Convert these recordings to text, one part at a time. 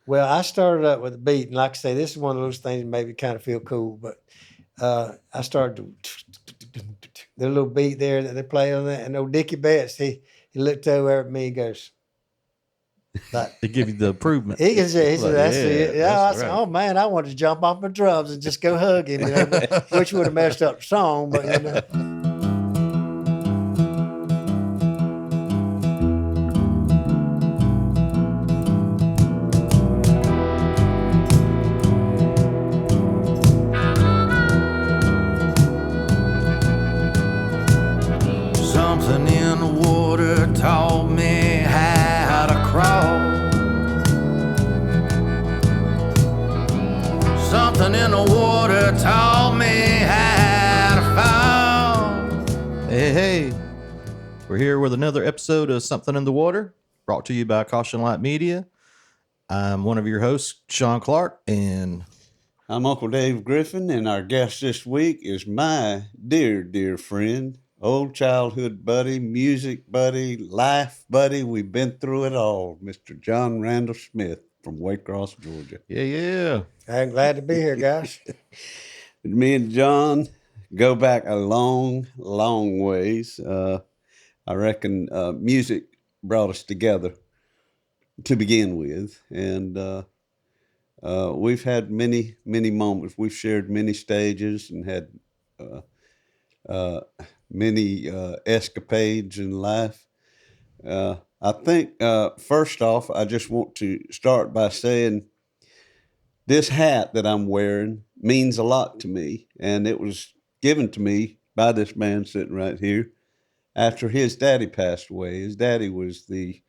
Well, I started up with a beat, and like I say, this is one of those things that made me kind of feel cool. But I started to the little beat there that they play on that, and old Dickie Betts, he looked over at me and goes, like, They give you the improvement. he said, that's it. Yeah, I that's said, right. oh man, I wanted to jump off my drums and just go hug him, which would have messed up the song, but Something in the water taught me how to crawl. Something in the water taught me how to fall. Hey. We're here with another episode of Something in the Water, brought to you by Caution Light Media. I'm one of your hosts, Sean Clark, and I'm Uncle Dave Griffin, and our guest this week is my dear, dear friend, old childhood buddy, music buddy, life buddy. We've been through it all, Mr. John Randall Smith from Waycross, Georgia. yeah. I'm glad to be here, guys. Me and John go back a long, long ways. I reckon music brought us together to begin with, and we've had many, many moments. We've shared many stages and had many escapades in life. I think, first off, I just want to start by saying this hat that I'm wearing means a lot to me, and it was given to me by this man sitting right here after his daddy passed away. His daddy was the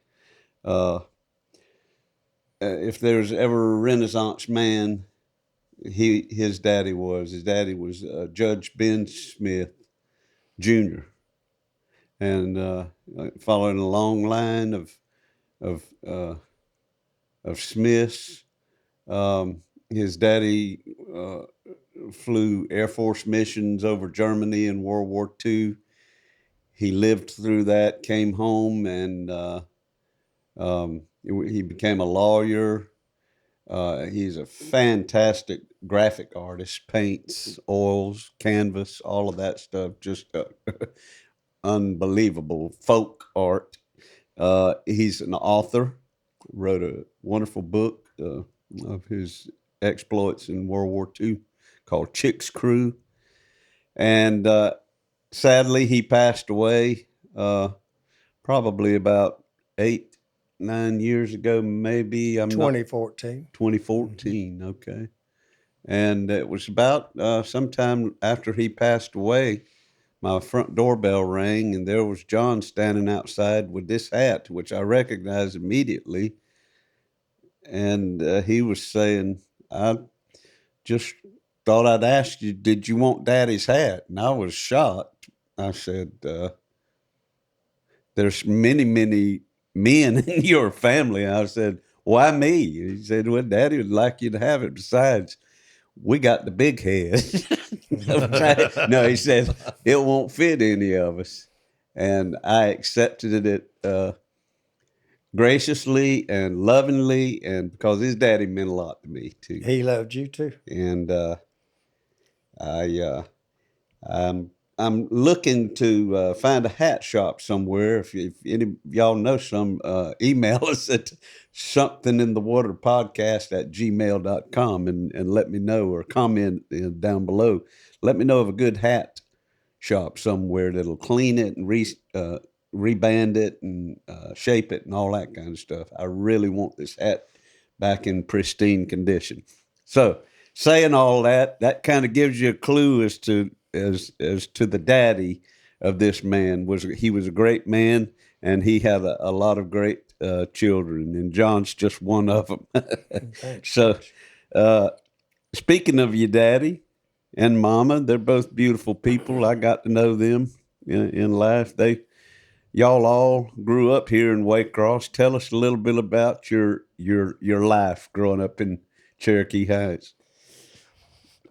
if there's ever a Renaissance man, his daddy was. His daddy was Judge Ben Smith Jr. And following a long line of Smiths. His daddy flew Air Force missions over Germany in World War II. He lived through that, came home, and he became a lawyer. He's a fantastic graphic artist, paints, oils, canvas, all of that stuff, just unbelievable folk art. He's an author, wrote a wonderful book of his exploits in World War II called Chick's Crew. And sadly, he passed away probably about 8-9 years ago, maybe. 2014. 2014, okay. And it was about sometime after he passed away, my front doorbell rang, and there was John standing outside with this hat, which I recognized immediately. And he was saying, I just thought I'd ask you, did you want Daddy's hat? And I was shocked. I said, there's many, many men in your family. I said, why me? He said, well, Daddy would like you to have it. Besides, we got the big head. No, he said, it won't fit any of us. And I accepted it graciously and lovingly, and because his daddy meant a lot to me too. He loved you too. And I'm looking to find a hat shop somewhere. If any of y'all know some, email us at somethinginthewaterpodcast@gmail.com and let me know, or comment down below. Let me know of a good hat shop somewhere that'll clean it and reband it and shape it and all that kind of stuff. I really want this hat back in pristine condition. So, saying all that, that kind of gives you a clue as to the daddy of this man. He was a great man, and he had a lot of great children, and John's just one of them. So, speaking of your daddy and mama, they're both beautiful people. I got to know them in life. Y'all all grew up here in Waycross. Tell us a little bit about your life growing up in Cherokee Heights.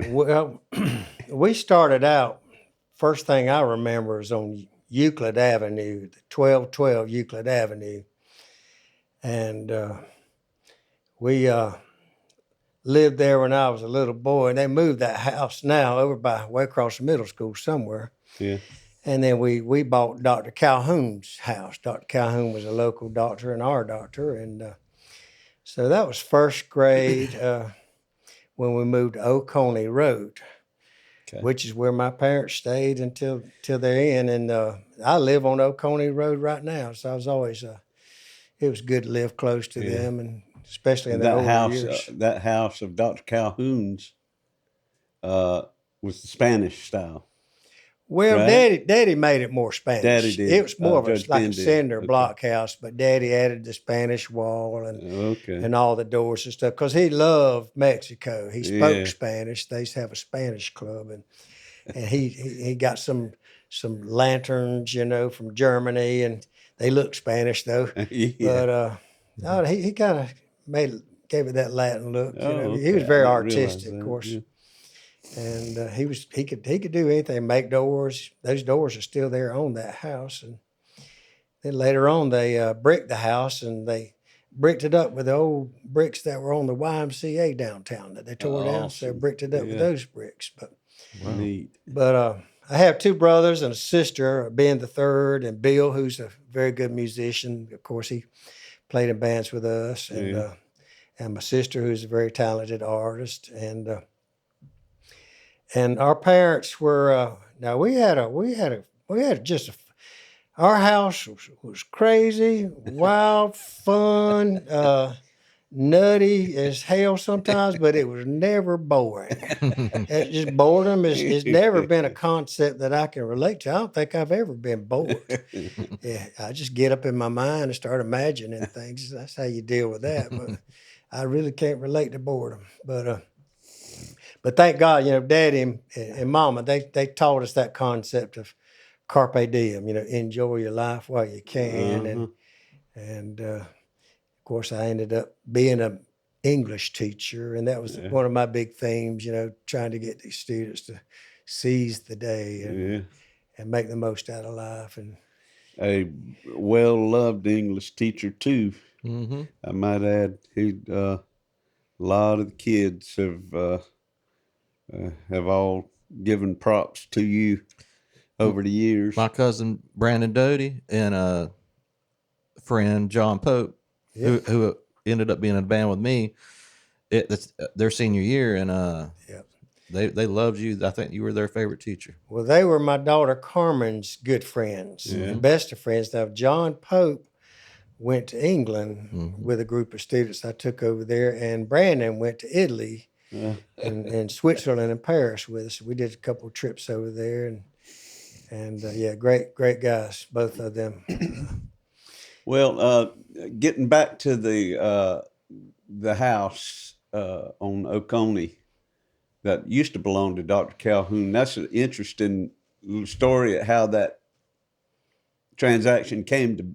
Well, we started out, first thing I remember is on Euclid Avenue, 1212 Euclid Avenue. And we lived there when I was a little boy, and they moved that house now over by Waycross Middle School somewhere. Yeah. And then we bought Dr. Calhoun's house. Dr. Calhoun was a local doctor and our doctor, and so that was first grade when we moved to Oconee Road, which is where my parents stayed until their end. And I live on Oconee Road right now, so I was always it was good to live close to them, and especially in the older years. That house of Dr. Calhoun's was the Spanish style. Well, right? Daddy made it more Spanish. Daddy did. It was more of Judge like Ben a did. cinder Okay. block house, but Daddy added the Spanish wall Okay. and all the doors and stuff because he loved Mexico. He spoke Yeah. Spanish. They used to have a Spanish club, and he got some lanterns, from Germany, and they looked Spanish though. Yeah. But he kind of gave it that Latin look. Oh, He was okay. very I didn't realize artistic, of that. course. Yeah. And he could do anything, make doors. Those doors are still there on that house. And then later on, they bricked the house, and they bricked it up with the old bricks that were on the YMCA downtown that they tore down. So they Awesome. bricked it up with Yeah. those bricks. Neat. But I have two brothers and a sister, Ben the third, and Bill, who's a very good musician. Of course, he played in bands with us, and my sister, who's a very talented artist, and our parents were. Now our house was crazy, wild, fun, nutty as hell sometimes, but it was never boring. It's just boredom is never been a concept that I can relate to. I don't think I've ever been bored. Yeah, I just get up in my mind and start imagining things. That's how you deal with that. But I really can't relate to boredom. But thank God, Daddy and Mama, they taught us that concept of carpe diem. Enjoy your life while you can. And of course, I ended up being an English teacher, and that was one of my big themes. Trying to get these students to seize the day and make the most out of life. And a well-loved English teacher too. Mm-hmm. I might add, a lot of the kids have all given props to you over the years. My cousin Brandon Doty and friend John Pope, who ended up being in a band with me. That's their senior year, and they loved you. I think you were their favorite teacher. Well, they were my daughter Carmen's good friends, the best of friends. Now, John Pope went to England with a group of students I took over there, and Brandon went to Italy and Switzerland and Paris with us. We did a couple of trips over there, and great guys, both of them. Well, getting back to the house on Oconee that used to belong to Dr. Calhoun. That's an interesting little story of how that transaction came to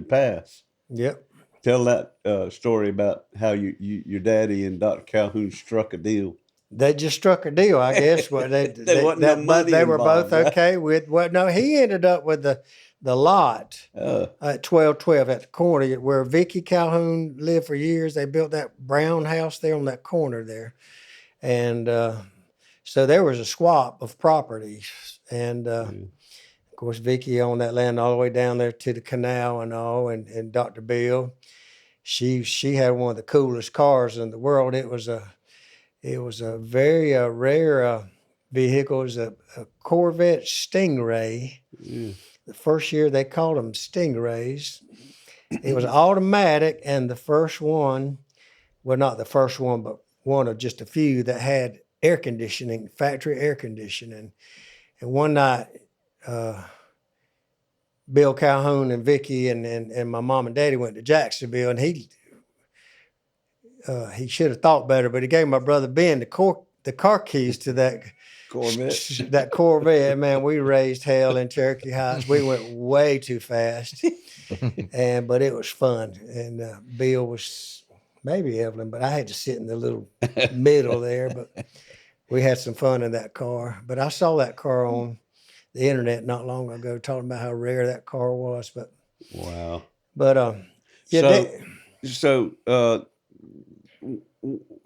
pass. Yep. Tell that story about how your daddy and Dr. Calhoun struck a deal. They just struck a deal, I guess. Well, There wasn't no money they were both involved, right? okay with. Well, no, he ended up with the lot at 1212 at the corner where Vicky Calhoun lived for years. They built that brown house there on that corner there, and so there was a swap of properties, and of course Vicky owned that land all the way down there to the canal and all, and Dr. Bill, she had one of the coolest cars in the world. It was a very rare vehicle. It was a Corvette Stingray. The first year they called them Stingrays. It was automatic, and the first one, well, not the first one, but one of just a few that had air conditioning, factory air conditioning. And one night, Bill Calhoun and Vicky and my mom and daddy went to Jacksonville, and he should have thought better, but he gave my brother Ben the car keys to that Corvette. That Corvette. Man, we raised hell in Cherokee Heights. We went way too fast, but it was fun. And Bill was maybe Evelyn, but I had to sit in the little middle there. But we had some fun in that car. But I saw that car on the internet not long ago, talking about how rare that car was. But Wow. but So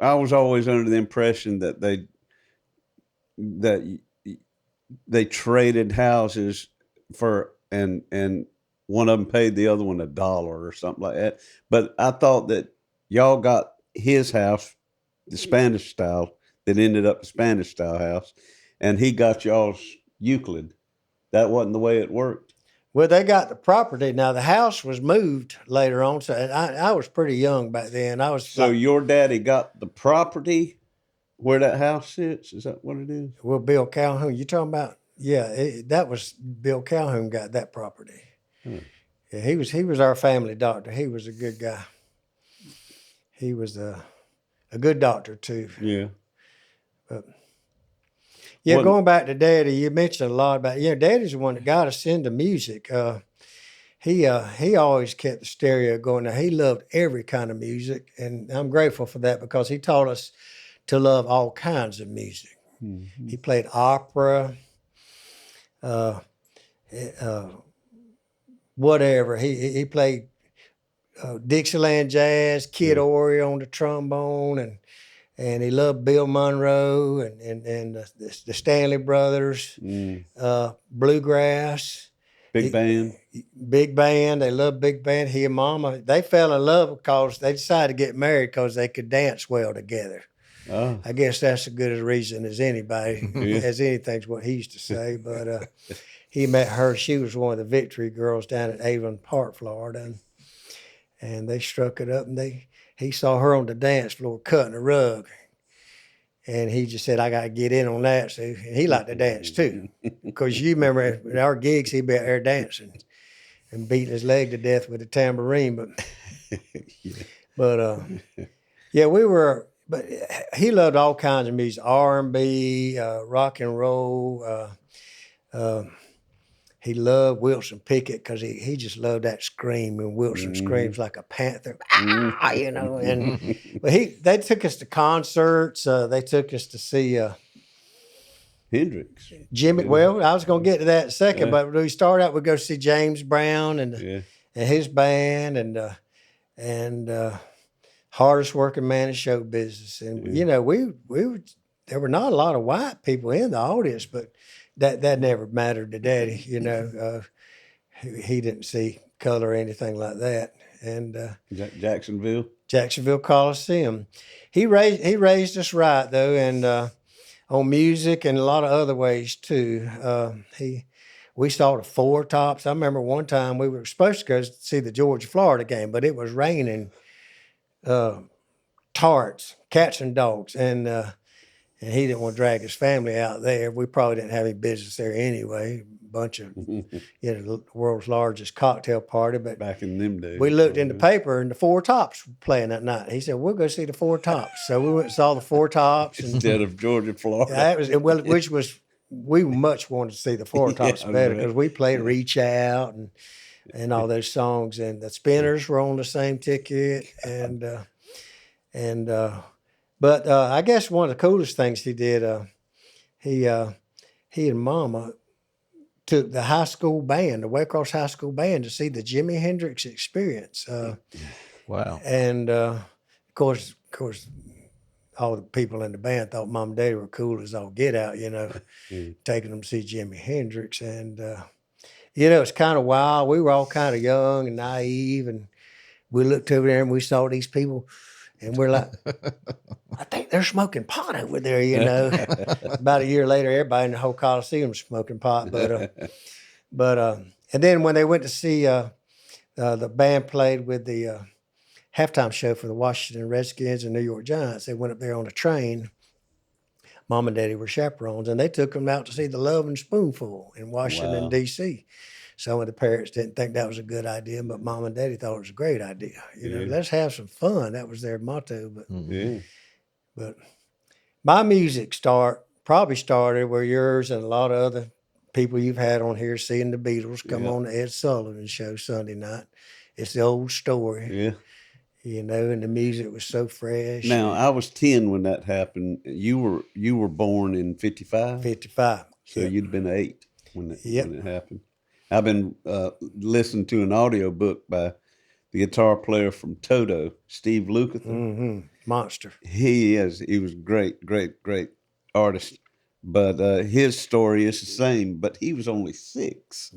I was always under the impression that they traded houses and one of them paid the other one $1 or something like that. But I thought that y'all got his house, the Spanish style, that ended up the Spanish style house, and he got y'all's Euclid. That wasn't the way it worked. Well, they got the property. Now, the house was moved later on, so I was pretty young back then. I was So your daddy got the property where that house sits? Is that what it is? Well, Bill Calhoun, you talking about? Yeah, that was Bill Calhoun got that property. Yeah, he was our family doctor. He was a good guy. He was a good doctor too. Yeah. But, yeah, going back to Daddy, you mentioned a lot about Daddy's the one that got us into music. He always kept the stereo going. Now, he loved every kind of music, and I'm grateful for that because he taught us to love all kinds of music. Mm-hmm. He played opera, whatever. He played Dixieland jazz, Kid Ory on the trombone, and he loved Bill Monroe and the Stanley Brothers, bluegrass. Big band. They loved big band. He and Mama, they fell in love because they decided to get married because they could dance well together. Oh. I guess that's as good a reason as anybody, as anything's what he used to say. But he met her. She was one of the Victory girls down at Avon Park, Florida. And they struck it up, and he saw her on the dance floor cutting a rug. And he just said, I got to get in on that. So he liked to dance too. Because you remember at our gigs, he'd be out there dancing and beating his leg to death with a tambourine. But he loved all kinds of music, R&B, rock and roll. He loved Wilson Pickett because he just loved that scream, and Wilson screams like a panther, And but they took us to concerts. They took us to see Hendrix, Jimmy. Well, I was going to get to that in a second, but we started out. We go see James Brown and his band, and hardest working man in show business. And we there were not a lot of white people in the audience, but that never mattered to Daddy. He didn't see color or anything like that. And Jacksonville Coliseum. He raised us right though, and on music and a lot of other ways too. We saw the Four Tops. I remember one time we were supposed to go see the Georgia-Florida game, but it was raining tarts, cats and dogs, and he didn't want to drag his family out there. We probably didn't have any business there anyway. A bunch of, the world's largest cocktail party. But back in them days, we looked in the paper and the Four Tops were playing that night. He said, "We'll go see the Four Tops." So we went and saw the Four Tops instead of Georgia, Florida. That was we much wanted to see the Four Tops better because we played "Reach Out" and all those songs, and the Spinners were on the same ticket, But I guess one of the coolest things he did, he and Mama took the high school band, the Waycross High School band, to see the Jimi Hendrix Experience. Wow! And of course, all the people in the band thought Mom and Daddy were cool as all get out, taking them to see Jimi Hendrix, and it's kind of wild. We were all kind of young and naive, and we looked over there and we saw these people. And we're like, I think they're smoking pot over there, About a year later, everybody in the whole Coliseum was smoking pot. But and then when they went to see the band played with the halftime show for the Washington Redskins and New York Giants, they went up there on a train. Mom and Daddy were chaperones, and they took them out to see the Lovin' Spoonful in Washington, D.C. Some of the parents didn't think that was a good idea, but Mom and Daddy thought it was a great idea. Let's have some fun. That was their motto. But my music probably started where yours and a lot of other people you've had on here seeing the Beatles come on the Ed Sullivan Show Sunday night. It's the old story. And the music was so fresh. Now, I was 10 when that happened. You were born in 55? 55. So you'd been 8 when it happened. I've been listening to an audio book by the guitar player from Toto, Steve Lukather. Monster. He was great artist. But his story is the same. But he was only 6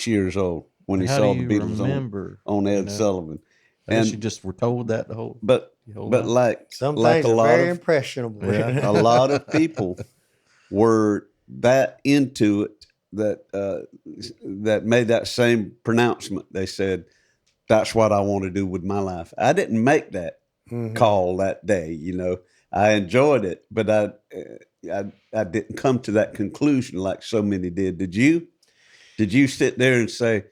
years old when he How saw do the you Beatles remember, on Ed Sullivan. I guess you And just were told that the whole but whole but life? Some like things a are lot very of impressionable. Yeah. a lot of people were that into it that made that same pronouncement. They said, "That's what I want to do with my life." I didn't make that call that day. I enjoyed it, but I didn't come to that conclusion like so many did. Did you? Did you sit there and say,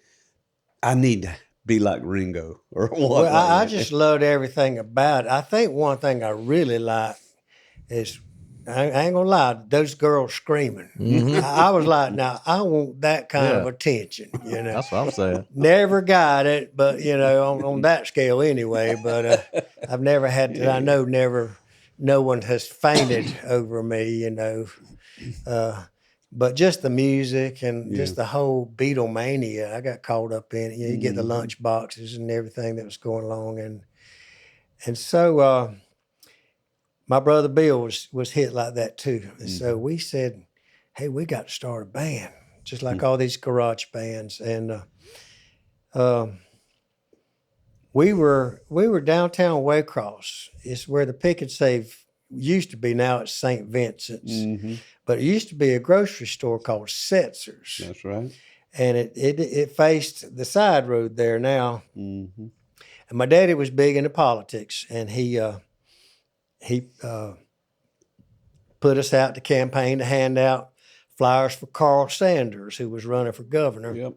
"I need to be like Ringo," or what? Well, I just loved everything about it. I think one thing I really like is, I ain't gonna lie, those girls screaming. I was like, now I want that kind of Yeah. attention. That's what I'm saying. Never got it, but on that scale anyway. But I've never had to. I know no one has fainted over me. But just the music and just the whole Beatlemania, I got caught up in it. You get the lunch boxes and everything that was going along, and so my brother Bill was hit like that too. And so we said, "Hey, we got to start a band, just like all these garage bands." And we were downtown Waycross. It's where the Pick and Save used to be. Now it's St. Vincent's. But it used to be a grocery store called Setzer's. That's right. And it faced the side road there now. Mm-hmm. And my daddy was big into politics, and he put us out to campaign to hand out flyers for Carl Sanders, who was running for governor. Yep.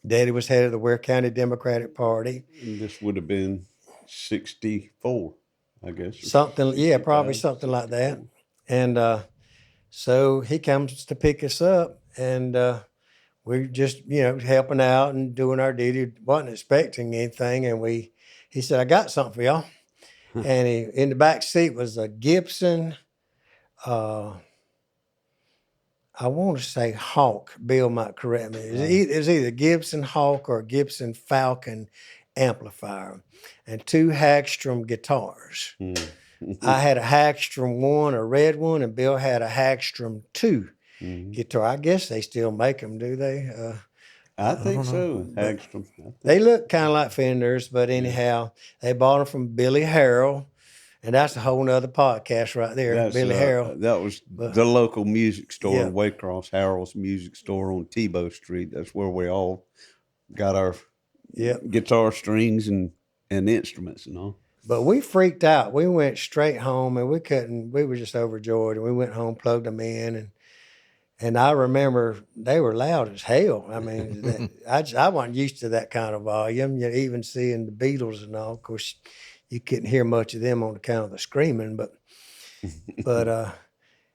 Daddy was head of the Ware County Democratic Party. And this would have been 64, I guess. Something, yeah, probably something like that. And so he comes to pick us up, and we're just, helping out and doing our duty. Wasn't expecting anything, and he said, "I got something for y'all." And in the back seat was a Gibson, I want to say Hawk. Bill might correct me. It was either Gibson Hawk or Gibson Falcon amplifier, and 2 Hagstrom guitars. I had a Hagstrom 1, a red one, and Bill had a Hagstrom 2 guitar. I guess they still make them, do they? I think so. Hagstrom. They look kind of like Fenders, but anyhow, they bought them from Billy Harrell, and that's a whole nother podcast right there. Billy Harrell. That was the local music store in Waycross, Harrell's Music Store on Tebow Street. That's where we all got our guitar strings and instruments and all. But we freaked out. We went straight home, and we were just overjoyed. And we went home, plugged them in, and I remember they were loud as hell. I mean, I wasn't used to that kind of volume. Even seeing the Beatles and all, of course, you couldn't hear much of them on account of the screaming. But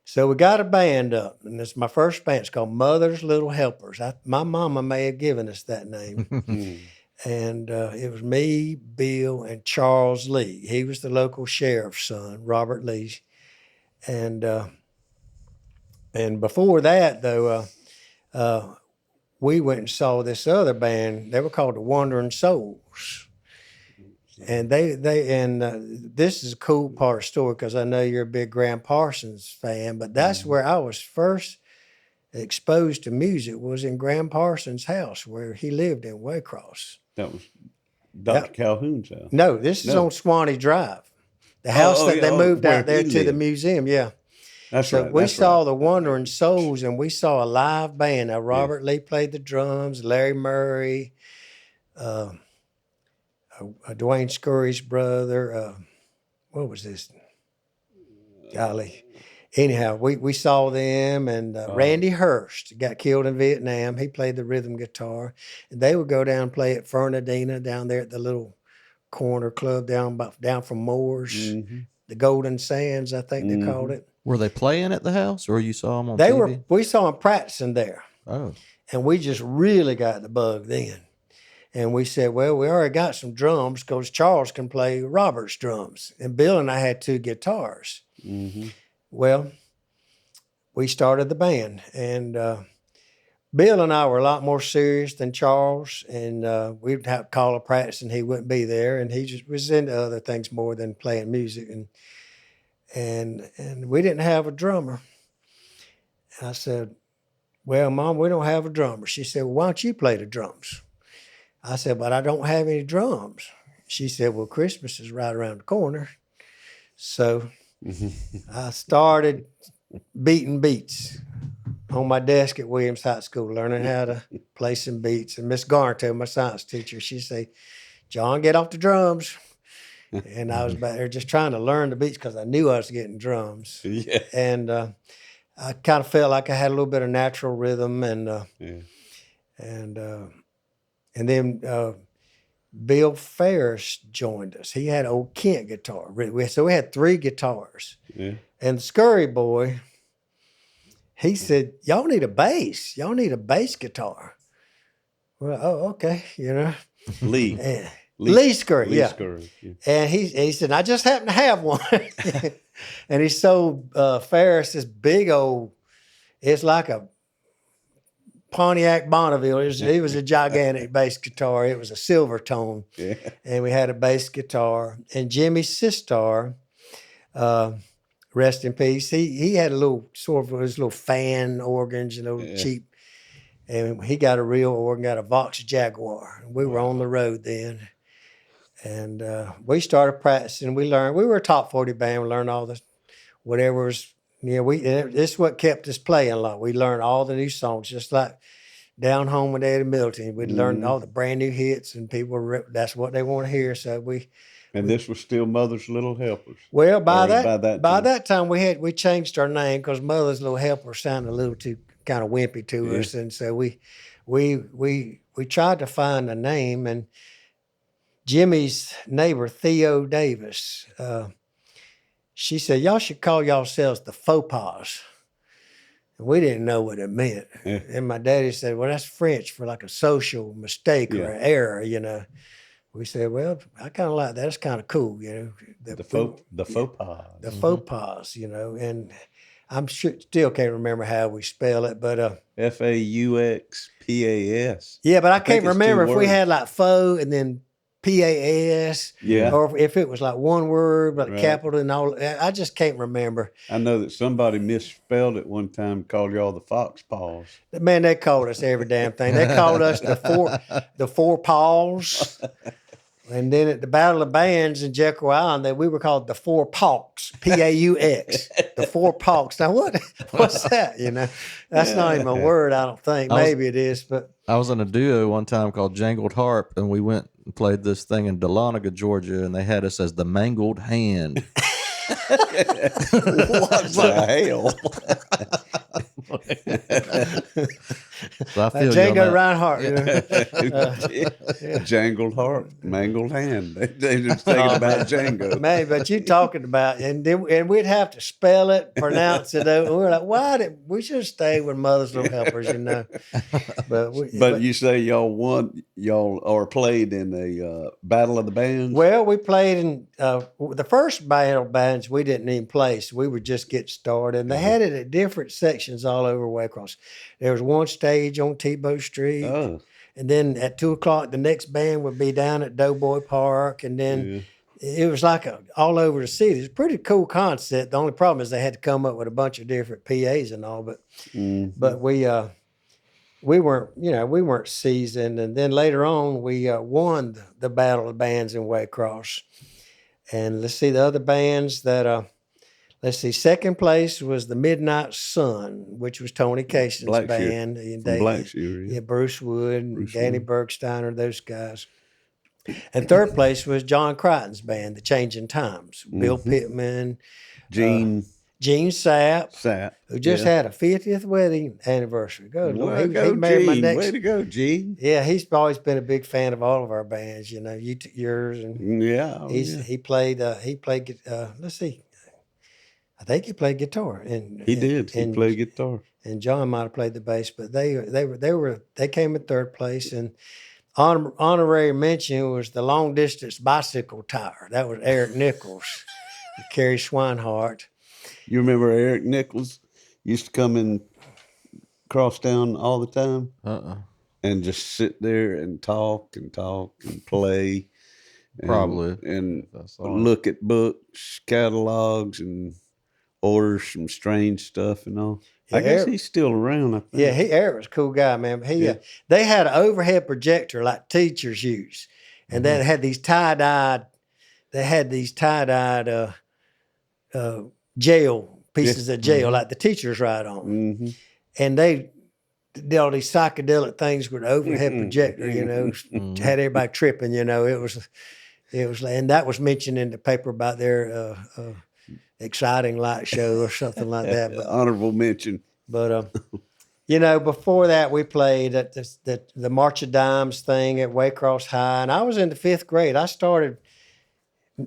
so we got a band up, and it's my first band. It's called Mother's Little Helpers. My mama may have given us that name. And it was me, Bill, and Charles Lee. He was the local sheriff's son, Robert Lee. And before that, though, we went and saw this other band. They were called the Wandering Souls. And this is a cool part of the story, because I know you're a big Graham Parsons fan, but that's where I was first exposed to music, was in Graham Parsons' house, where he lived in Waycross. That was Dr. Calhoun's house. No, this is on Swanee Drive. The house that they moved out there to the museum, That's so right. we saw the Wandering Souls, and we saw a live band. Now, Robert Lee played the drums, Larry Murray, Dwayne Scurry's brother. What was this? Golly. Anyhow, we saw them, and Randy Hurst got killed in Vietnam. He played the rhythm guitar, and they would go down and play at Fernandina down there at the little corner club down from Moore's, the Golden Sands, I think they called it. Were they playing at the house, or you saw them on TV? We saw them practicing there. Oh, and we just really got the bug then. And we said, well, we already got some drums, because Charles can play Robert's drums, and Bill and I had 2 guitars. Well, we started the band, and Bill and I were a lot more serious than Charles, and we'd have to call a practice, and he wouldn't be there, and he just was into other things more than playing music, and we didn't have a drummer. And I said, "Well, Mom, we don't have a drummer." She said, "Well, why don't you play the drums?" I said, "But I don't have any drums." She said, "Well, Christmas is right around the corner." So I started beating beats on my desk at Williams High School, learning how to play some beats. And Miss Garnett, my science teacher, she'd say, "John, get off the drums." And I was back there just trying to learn the beats because I knew I was getting drums. Yeah. And I kind of felt like I had a little bit of natural rhythm. And then Bill Ferris joined us. He had an old Kent guitar. So we had 3 guitars. Yeah. And the Scurry boy, he said, "Y'all need a bass. Y'all need a bass guitar." Well, oh, okay, Lee. Lee Scurry, Lee yeah. Scurry, yeah. And he said, "I just happen to have one." And he sold Ferris this big old, it's like a Pontiac Bonneville. It was a gigantic bass guitar. It was a silver tone. Yeah. And we had a bass guitar. And Jimmy Sistar, rest in peace, he had a little sort of his little fan organs, cheap. And he got a real organ, got a Vox Jaguar. And we were on the road then. And we started practicing. We learned, we were a top 40 band. We learned all the, whatever was, this is what kept us playing a lot. We learned all the new songs, just like Down Home with Eddie Middleton. We learned all the brand new hits, and people that's what they want to hear. So this was still Mother's Little Helpers. Well, by Or that time we changed our name because Mother's Little Helper sounded a little too kind of wimpy to us, and so we tried to find a name. And Jimmy's neighbor Theo Davis, she said, "Y'all should call yourselves the Faux Pas." And we didn't know what it meant. Yeah. And my daddy said, "Well, that's French for like a social mistake or an error, We said, "Well, I kind of like that. It's kind of cool, The faux pas. The faux pas, And I'm sure still can't remember how we spell it, but FAUXPAS. yeah, but I can't it's remember 2 if we words. had like faux and then PAS, Yeah. or if it was like one word, but Right. capital and all. I just can't remember. I know that somebody misspelled it one time, called y'all the Fox Paws. Man, they called us every damn thing. They called us the four paws. And then at the Battle of Bands in Jekyll Island, we were called the Four Pawks, P-A-U-X, the Four Pawks. Now, what's that? That's not even a word, I don't think. Maybe it is, but I was in a duo one time called Jangled Harp, and we went and played this thing in Dahlonega, Georgia, and they had us as the Mangled Hand. What the hell? So I feel Django you on that. Reinhardt. Jangled Heart, Mangled Hand. They just thinking about Django. Man, but you talking about, and we'd have to spell it, pronounce it. And we were like, we should have stayed with Mother's Little Helpers, But You say y'all are played in the Battle of the Bands? Well, we played in the first Battle of Bands. We didn't even play, so we would just get started. And they had it at different sections all over Waycross. There was one stage on Tebow Street. Oh. And then at 2:00, the next band would be down at Doughboy Park. And then it was like all over the city. It's a pretty cool concept. The only problem is they had to come up with a bunch of different PAs and all. But we weren't seasoned. And then later on, we won the Battle of Bands in Waycross. And let's see, the other bands that second place was the Midnight Sun, which was Tony Cason's Blackshear. band. Blackshear, Bruce Wood, and Danny Bergsteiner, those guys. And third place was John Crichton's band, The Changing Times. Bill Pittman, Gene Sapp, who just had a 50th wedding anniversary. Good Lord, he married my next. Way to go, Gene. Yeah, he's always been a big fan of all of our bands. Yours, and he played. Let's see. I think he played guitar, and He did. He played guitar. And John might have played the bass, but they came in third place. And honorary mention was the long distance bicycle tire. That was Eric Nichols, and Kerry Schweinhart. You remember Eric Nichols used to come and cross town all the time Uh-uh. and just sit there and talk and play? Probably. And That's all. look at books, catalogs, and order some strange stuff and all. Yeah, I guess Eric- he's still around. I think. Yeah, Eric was a cool guy, man. He Yeah. they had an overhead projector like teachers use, and then it had these tie-dyed. They had these tie-dyed gel pieces of gel like the teachers write on, Mm-hmm. and they did all these psychedelic things with the overhead projector. You know, had everybody tripping. You know, it was, and that was mentioned in the paper about their exciting light show or something like that. But Honorable mention. But you know, before that, we played at the March of Dimes thing at Waycross High, and I was in the 5th grade. I started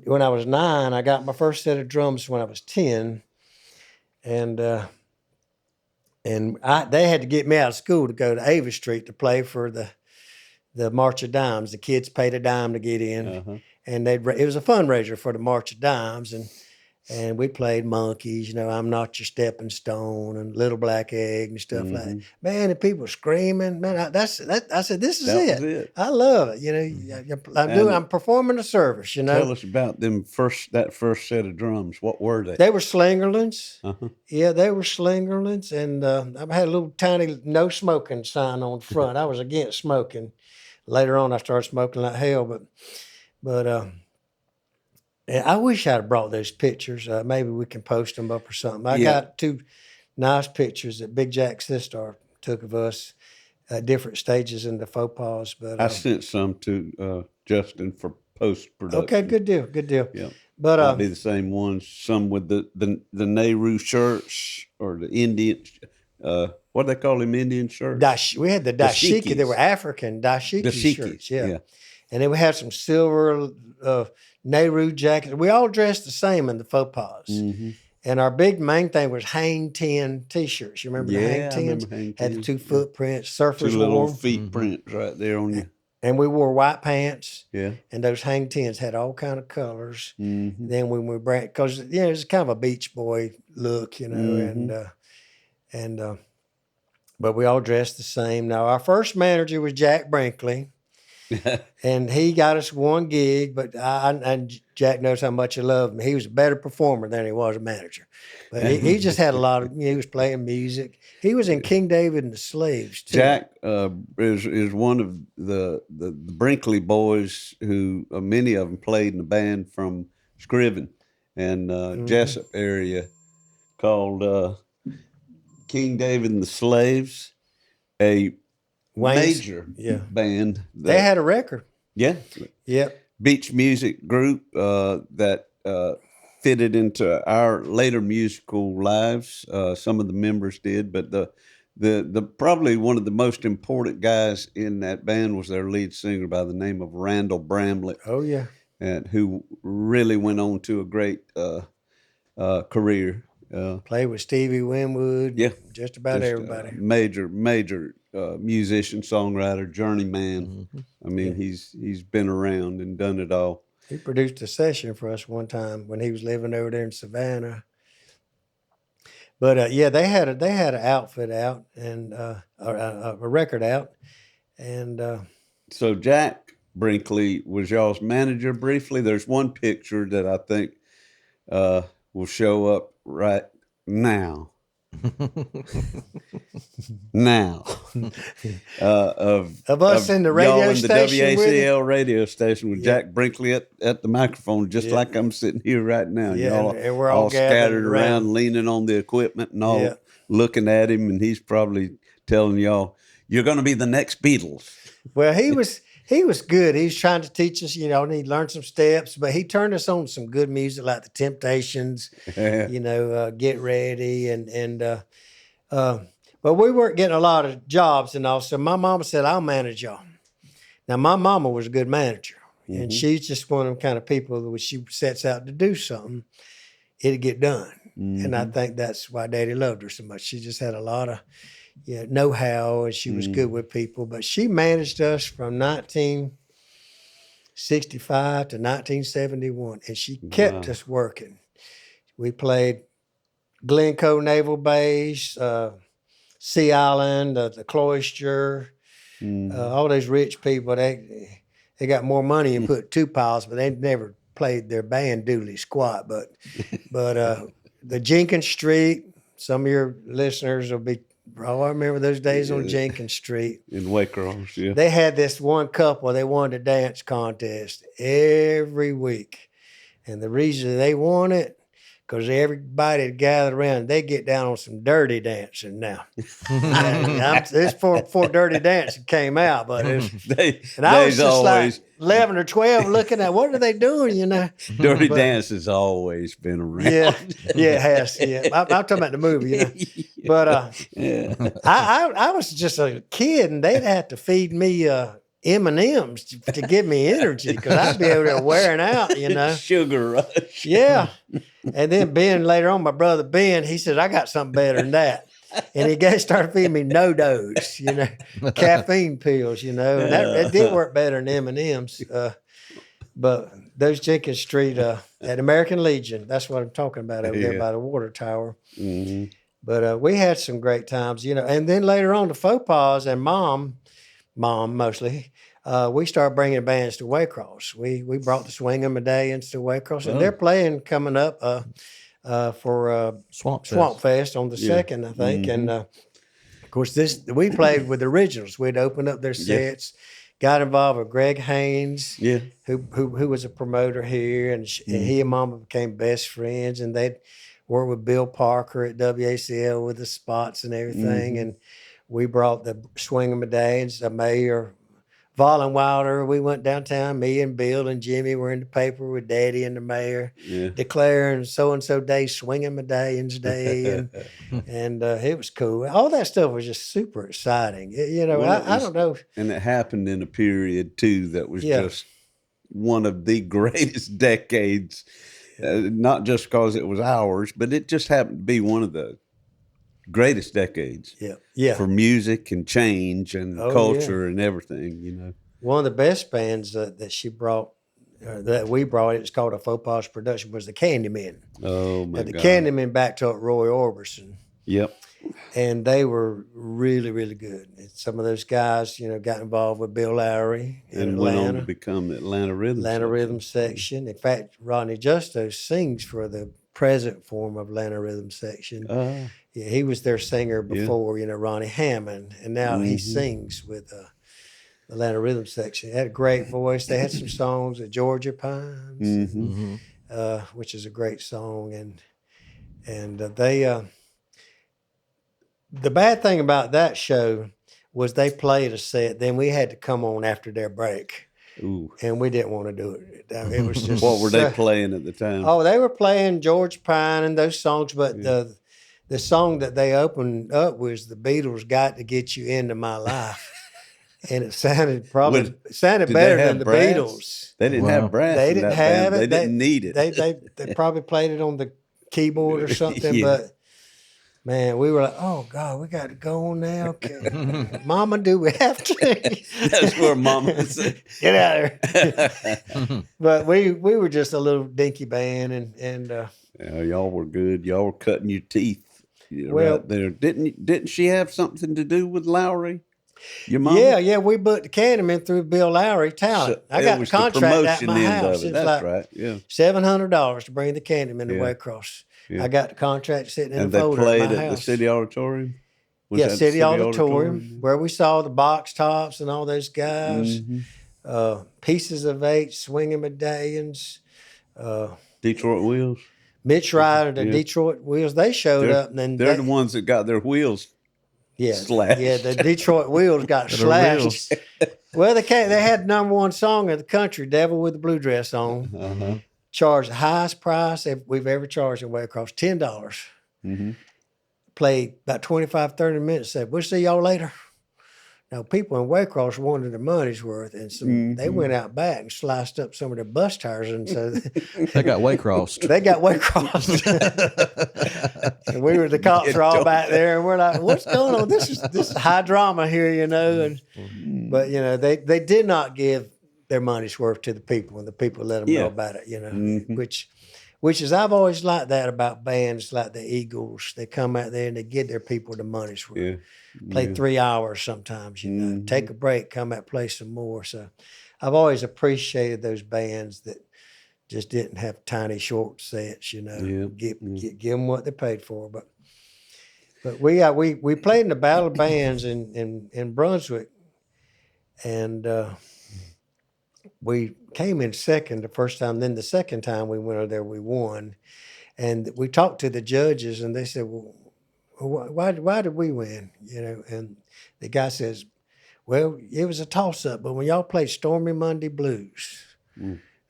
when I was 9. I got my first set of drums when I was 10, and they had to get me out of school to go to Ava Street to play for the March of Dimes. The kids paid a dime to get in, and it was a fundraiser for the March of Dimes, and we played Monkeys, you know, I'm Not Your Stepping Stone and Little Black Egg and stuff like that. Man, and people screaming. Man, I said, this is That it. was it. I love it. You know, I'm performing a service, you know. Tell us about that first set of drums. What were they? They were Slingerlands. Uh-huh. Yeah, they were Slingerlands. And I had a little tiny no smoking sign on the front. I was against smoking. Later on, I started smoking like hell. But I wish I'd have brought those pictures. Maybe we can post them up or something. I got 2 nice pictures that Big Jack Sistar took of us at different stages in the faux pas. But I sent some to Justin for post-production. okay, good deal. Yeah. But Might be the same ones. Some with the Nehru shirts or the Indian. What do they call them? Indian shirts. We had the dashiki. They Dashikis. were African dashiki Dashiki, shirts. Yeah. yeah. And then we had some silver Nehru jackets. We all dressed the same in the faux pas. Mm-hmm. And our big main thing was Hang 10 T-shirts. You remember the Hang Yeah, I 10s? remember Hang Had the 10s. 2 footprints. Surfers 2 little wore old feet prints right there on you. and we wore white pants. Yeah. And those Hang 10s had all kind of colors. Mm-hmm. Then when we brand, because you know, it's kind of a Beach Boy look, you know, Mm-hmm. but we all dressed the same. Now our first manager was Jack Brinkley, and he got us 1 gig. But and Jack knows how much I love him. He was a better performer than he was a manager. But he just had a lot of. He was playing music. He was in King David and the Slaves too. Jack is one of the Brinkley boys who many of them played in a band from Scriven and Jessup area called King David and the Slaves, a major band. They had a record. Yeah. Yep. Beach music group that fitted into our later musical lives. Some of the members did, but the probably one of the most important guys in that band was their lead singer by the name of Randall Bramlett. Oh yeah. And who really went on to a great career. Played with Stevie Winwood. Yeah, just about just everybody. Major musician, songwriter, journeyman. I mean, he's been around and done it all. He produced a session for us one time when he was living over there in Savannah. But they had an outfit out and a record out, and so Jack Brinkley was y'all's manager briefly. There's one picture that I think will show up right now. Of us in the radio y'all in the station with WACL radio station with Jack Brinkley at the microphone, just like I'm sitting here right now. Yeah, y'all and we're all gathered scattered around. around, leaning on the equipment and all, looking at him, and he's probably telling y'all, "You're going to be the next Beatles." Well, he was good. He was trying to teach us, you know, and he learned some steps, but he turned us on to some good music like the Temptations, you know, Get Ready, but we weren't getting a lot of jobs and all. So my mama said, "I'll manage y'all." Now my mama was a good manager, and she's just one of them kind of people that when she sets out to do something, it'll get done. And I think that's why Daddy loved her so much. She just had a lot of know-how, and she was good with people. But she managed us from 1965 to 1971, and she kept us working. We played Glencoe Naval Base, Sea Island, the Cloister, all those rich people, they got more money and put 2 piles, but they never played their band doodly squat. But the Jenkins Street, some of your listeners will be, I remember those days on Jenkins Street. In Waycross, yeah. They had this one couple, they won the dance contest every week. And the reason they won it, because everybody had gathered around, they get down on some dirty dancing now. This before Dirty Dancing came out, but it was, and I was just always, like 11 or 12 looking at, what are they doing, you know? Dirty Dance has always been around. Yeah, it has. Yeah, I'm talking about the movie, you know. But I was just a kid, and they'd have to feed me M&Ms to give me energy because I'd be over there wearing out, you know. Sugar rush. Yeah. And then Ben, later on, my brother Ben, he said, I got something better than that. And he started feeding me no-dos, you know, caffeine pills, you know. And that did work better than M&Ms. But those Jenkins Street at American Legion, that's what I'm talking about over there by the water tower. Mm-hmm. But we had some great times, you know. And then later on, the Faux Pas and Mom mostly, we started bringing bands to Waycross. We brought the Swingin' Medallions to Waycross, and they're playing coming up for Swamp Fest on the 2nd, I think. And of course, we played with the originals. We'd opened up their sets, got involved with Greg Haynes, who was a promoter here, and he and Mama became best friends, and they'd work with Bill Parker at WACL with the spots and everything, and we brought the Swingin' Medallions, the mayor, Vollenweider. We went downtown. Me and Bill and Jimmy were in the paper with Daddy and the mayor, declaring so-and-so day Swingin' Medallions Day, and it was cool. All that stuff was just super exciting. You know, I don't know. And it happened in a period, too, that was just one of the greatest decades, not just because it was ours, but it just happened to be one of the greatest decades for music and change and culture and everything, you know. One of the best bands that she brought, that we brought, it was called a Faux Pas production, was the Candymen. Oh, my God. The Candymen backed up Roy Orbison. Yep. And they were really, really good. And some of those guys, you know, got involved with Bill Lowry in and Atlanta. Went on to become the Atlanta Rhythm Section. In fact, Rodney Justo sings for the present form of Atlanta Rhythm Section. Yeah, he was their singer before, you know, Ronnie Hammond, and now he sings with the Atlanta Rhythm Section. He had a great voice. They had some songs, at Georgia Pines, which is a great song, and they. The bad thing about that show was they played a set, then we had to come on after their break. Ooh. And we didn't want to do it. It was just what were they playing at the time? Oh, they were playing George Pine and those songs, but the song that they opened up was the Beatles' "Got to Get You Into My Life," and it sounded better than the brass? Beatles. They didn't have brass. They didn't have it. They didn't need it. They probably played it on the keyboard or something, but. Man, we were like, oh, God, we got to go on now. Okay. Mama, do we have to? That's where Mama said. Get out of here. But we were just a little dinky band. And y'all were good. Y'all were cutting your teeth right there. Didn't she have something to do with Lowry? Your mom? Yeah. We booked the Candyman through Bill Lowry Talent. I got the contract at my house. It. That's like right. Yeah. $700 to bring the Candyman to Waycross. Yeah. I got the contract sitting in the folder played at my house. The City Auditorium? City Auditorium, where we saw the Box Tops and all those guys. Pieces of Eight, Swingin' Medallions. Detroit Wheels. Mitch Ryder, the Detroit Wheels, they showed up. And then they're the ones that got their wheels slashed. Yeah, the Detroit Wheels got slashed. Well, they had the #1 song in the country, Devil with the Blue Dress on. Charged the highest price we've ever charged in Waycross, $10. Played about 25, 30 minutes, said, we'll see y'all later. Now, people in Waycross wanted their money's worth, and they went out back and sliced up some of their bus tires, and so they got Waycrossed. They got Waycrossed. And the cops were all back there, and we're like, what's going on? This is high drama here, you know. But, you know, they did not give their money's worth to the people, and the people let them know about it, you know, which which is I've always liked that about bands like the Eagles. They come out there and they give their people the money's worth. Yeah. Play 3 hours sometimes, you know. Take a break, come out, play some more. So I've always appreciated those bands that just didn't have tiny short sets, you know. Yeah. Give them what they paid for. But we played in the Battle of Bands in Brunswick, and we came in second the first time. Then the second time we went over there, we won. And we talked to the judges, and they said, "Well, why did we win?" You know, and the guy says, "Well, it was a toss-up, but when y'all played Stormy Monday Blues,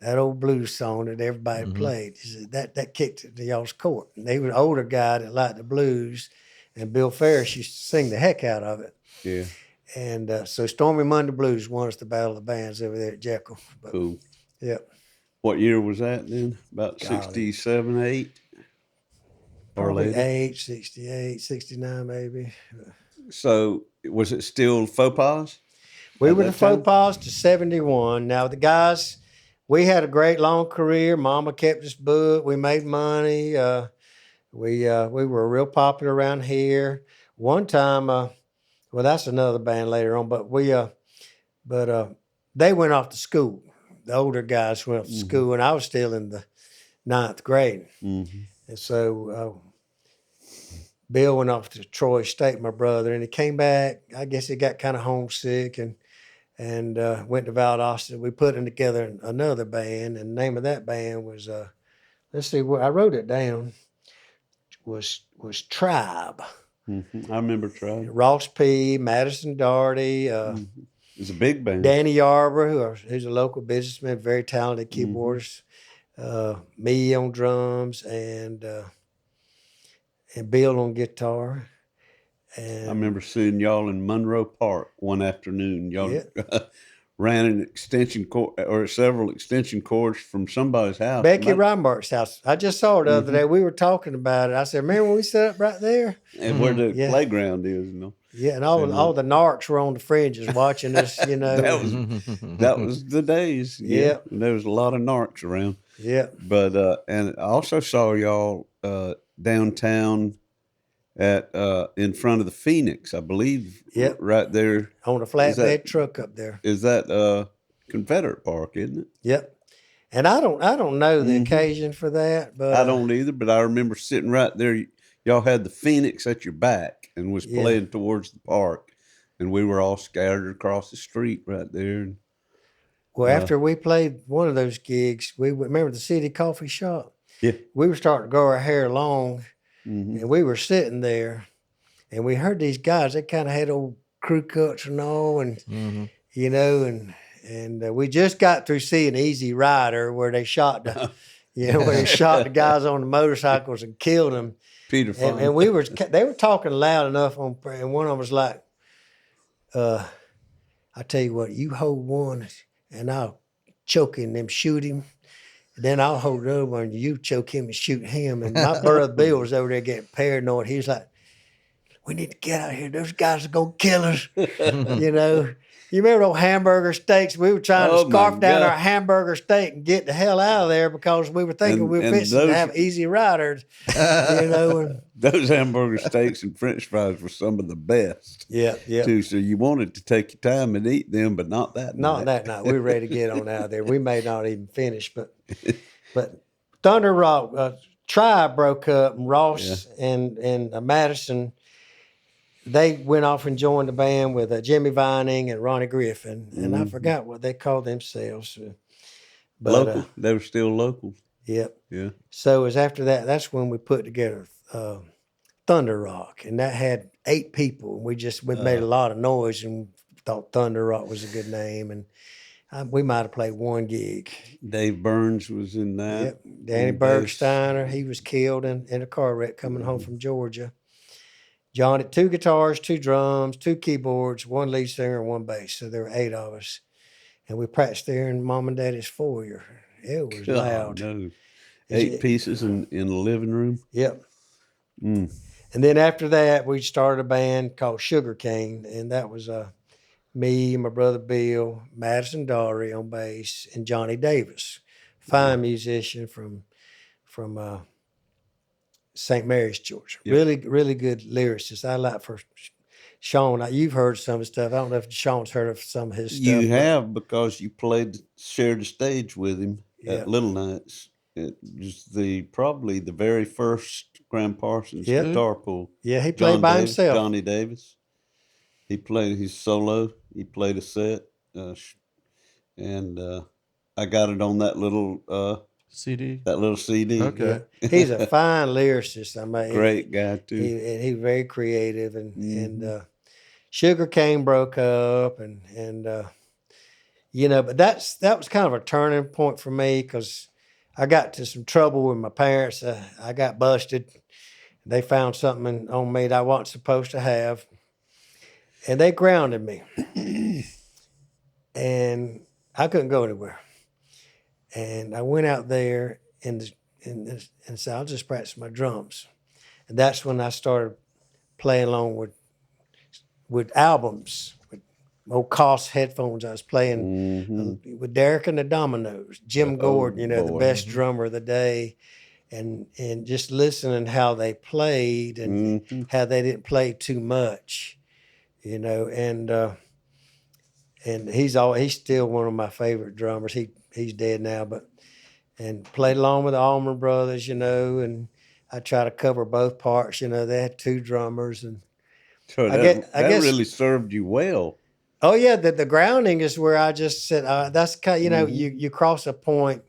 that old blues song that everybody played, he said, that kicked it to y'all's court." And they were an older guy that liked the blues, and Bill Ferris used to sing the heck out of it. Yeah. And so Stormy Monday Blues won us the Battle of the Bands over there at Jekyll. But, Cool. Yep. What year was that then? About 67, 8? Or Probably later? 8, 68, 69 maybe. So was it still faux pas? We At were the that time? faux pas to 71. Now, the guys, we had a great long career. Mama kept us booked. We made money. We were real popular around here. One time, well, that's another band later on, but they went off to school. The older guys went off to school, and I was still in the 9th grade. Mm-hmm. And so Bill went off to Troy State, my brother, and he came back. I guess he got kind of homesick and went to Valdosta. We put together another band, and the name of that band was, let's see, I wrote it down, was Tribe. Mm-hmm. I remember trying. Ross P., Madison Doherty, It's a big band. Danny Arbor, who's a local businessman, very talented keyboardist, me on drums, and Bill on guitar. And I remember seeing y'all in Monroe Park one afternoon. Y'all ran an extension cord or several extension cords from somebody's house. Becky Reinbart's house. I just saw it the other day. We were talking about it. I said, "Remember when we set up right there?" And where the playground is, you know. Yeah, and all the narcs were on the fringes watching us, you know. That was the days. Yeah. And there was a lot of narcs around. Yeah. But and I also saw y'all downtown at in front of the Phoenix, I believe. Yep. Right there. On a flatbed truck up there. Is that Confederate Park, isn't it? Yep. And I don't know the occasion for that, but I don't either, but I remember sitting right there. Y'all had the Phoenix at your back and was playing towards the park, and we were all scattered across the street right there. Well, after we played one of those gigs, we remember the City Coffee Shop. Yeah. We were starting to grow our hair long, and we were sitting there, and we heard these guys. They kind of had old crew cuts and all, and you know, and we just got through seeing Easy Rider, where they shot the, where they shot the guys on the motorcycles and killed them. Peter Fonda. And they were talking loud enough and one of them was like, I tell you what, you hold one and I'll choke him and shoot him. And then I'll hold the other one and you choke him and shoot him. And my brother Bill was over there getting paranoid. He was like, "We need to get out of here. Those guys are going to kill us." You know. You remember those hamburger steaks? We were trying to scarf down our hamburger steak and get the hell out of there because we were thinking we were fixing to have Easy Riders, you know. And, those hamburger steaks and French fries were some of the best. Yeah. Too. So you wanted to take your time and eat them, but not that night. Not that night. We were ready to get on out of there. We may not even finish, but Thunder Rock Tribe broke up, and Ross and Madison. They went off and joined the band with Jimmy Vining and Ronnie Griffin, and I forgot what they called themselves. But, local. They were still local. Yep. Yeah. So it was after that. That's when we put together Thunder Rock, and that had 8 people. We made a lot of noise and thought Thunder Rock was a good name, and we might have played one gig. Dave Burns was in that. Yep. Danny Bergsteiner, he was killed in a car wreck coming home from Georgia. Johnny, 2 guitars, 2 drums, 2 keyboards, 1 lead singer, and 1 bass. So there were 8 of us. And we practiced there in Mom and Daddy's foyer. It was loud. No. 8 pieces in the living room? Yep. And then after that, we started a band called Sugar Cane. And that was me, my brother Bill, Madison Daugherty on bass, and Johnny Davis, fine musician from St. Mary's, Georgia. Yep. Really, really good lyricist. I like for Sean. You've heard some of his stuff. I don't know if Sean's heard of some of his stuff. You have, because you shared the stage with him Yeah. at Little Nights. It was probably the very first Graham Parsons Yep. guitar pull. Yeah, he played by himself. Johnny Davis. He played his solo. He played a set, and I got it on that little CD. CD. Okay. He's a fine lyricist. I mean, Great guy too. He's very creative, and Sugar Cane broke up, and but that was kind of a turning point for me, because I got to some trouble with my parents. I got busted. They found something on me that I wasn't supposed to have, and they grounded me, and I couldn't go anywhere. And I went out there and said, I'll just practice my drums. And that's when I started playing along with albums, with old Koss headphones. I was playing with Derek and the Dominoes, Jim Gordon, the best drummer of the day, and just listening how they played and how they didn't play too much, and he's still one of my favorite drummers. He's dead now, and played along with the Allman Brothers, and I try to cover both parts. They had two drummers, and So I that guess really served you well. Oh yeah, the grounding is where I just said that's kind. You cross a point,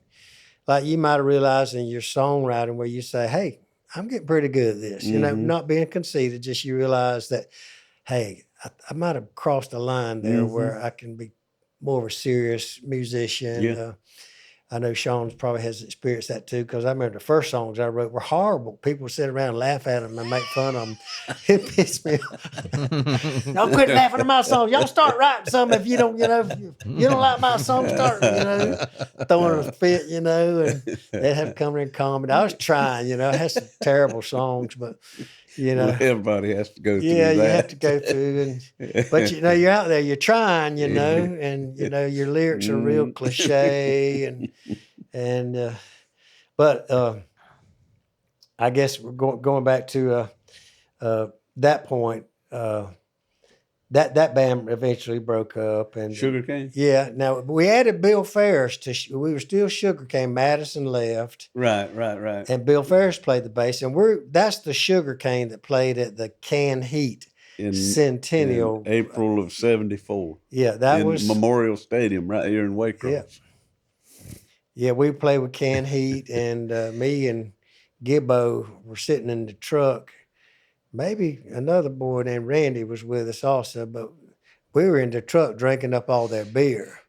like you might have realized in your songwriting, where you say, "Hey, I'm getting pretty good at this." Not being conceited, just you realize that, hey, I might have crossed a line there where I can be more of a serious musician. Yeah. I know Sean probably has experienced that too, because I remember the first songs I wrote were horrible. People would sit around and laugh at them and make fun of them. It pissed me off. Don't quit laughing at my songs. Y'all start writing some if you don't, if you don't like my songs, start, throwing a fit, and they'd have to come in and comment. I was trying, I had some terrible songs, but Well, everybody has to go through yeah, that. you have to go through, but you're out there, you're trying, and your lyrics are real cliche, but I guess we're going back to that point. That band eventually broke up, and Sugarcane? Yeah. Now we added Bill Ferris we were still Sugarcane. Madison left. Right. And Bill Ferris played the bass, and that's the Sugarcane that played at the Can Heat Centennial. In April of 74. Yeah, that was Memorial Stadium right here in Waycross. Yeah, we played with Can Heat, and me and Gibbo were sitting in the truck. Maybe another boy named Randy was with us also, but we were in the truck drinking up all their beer.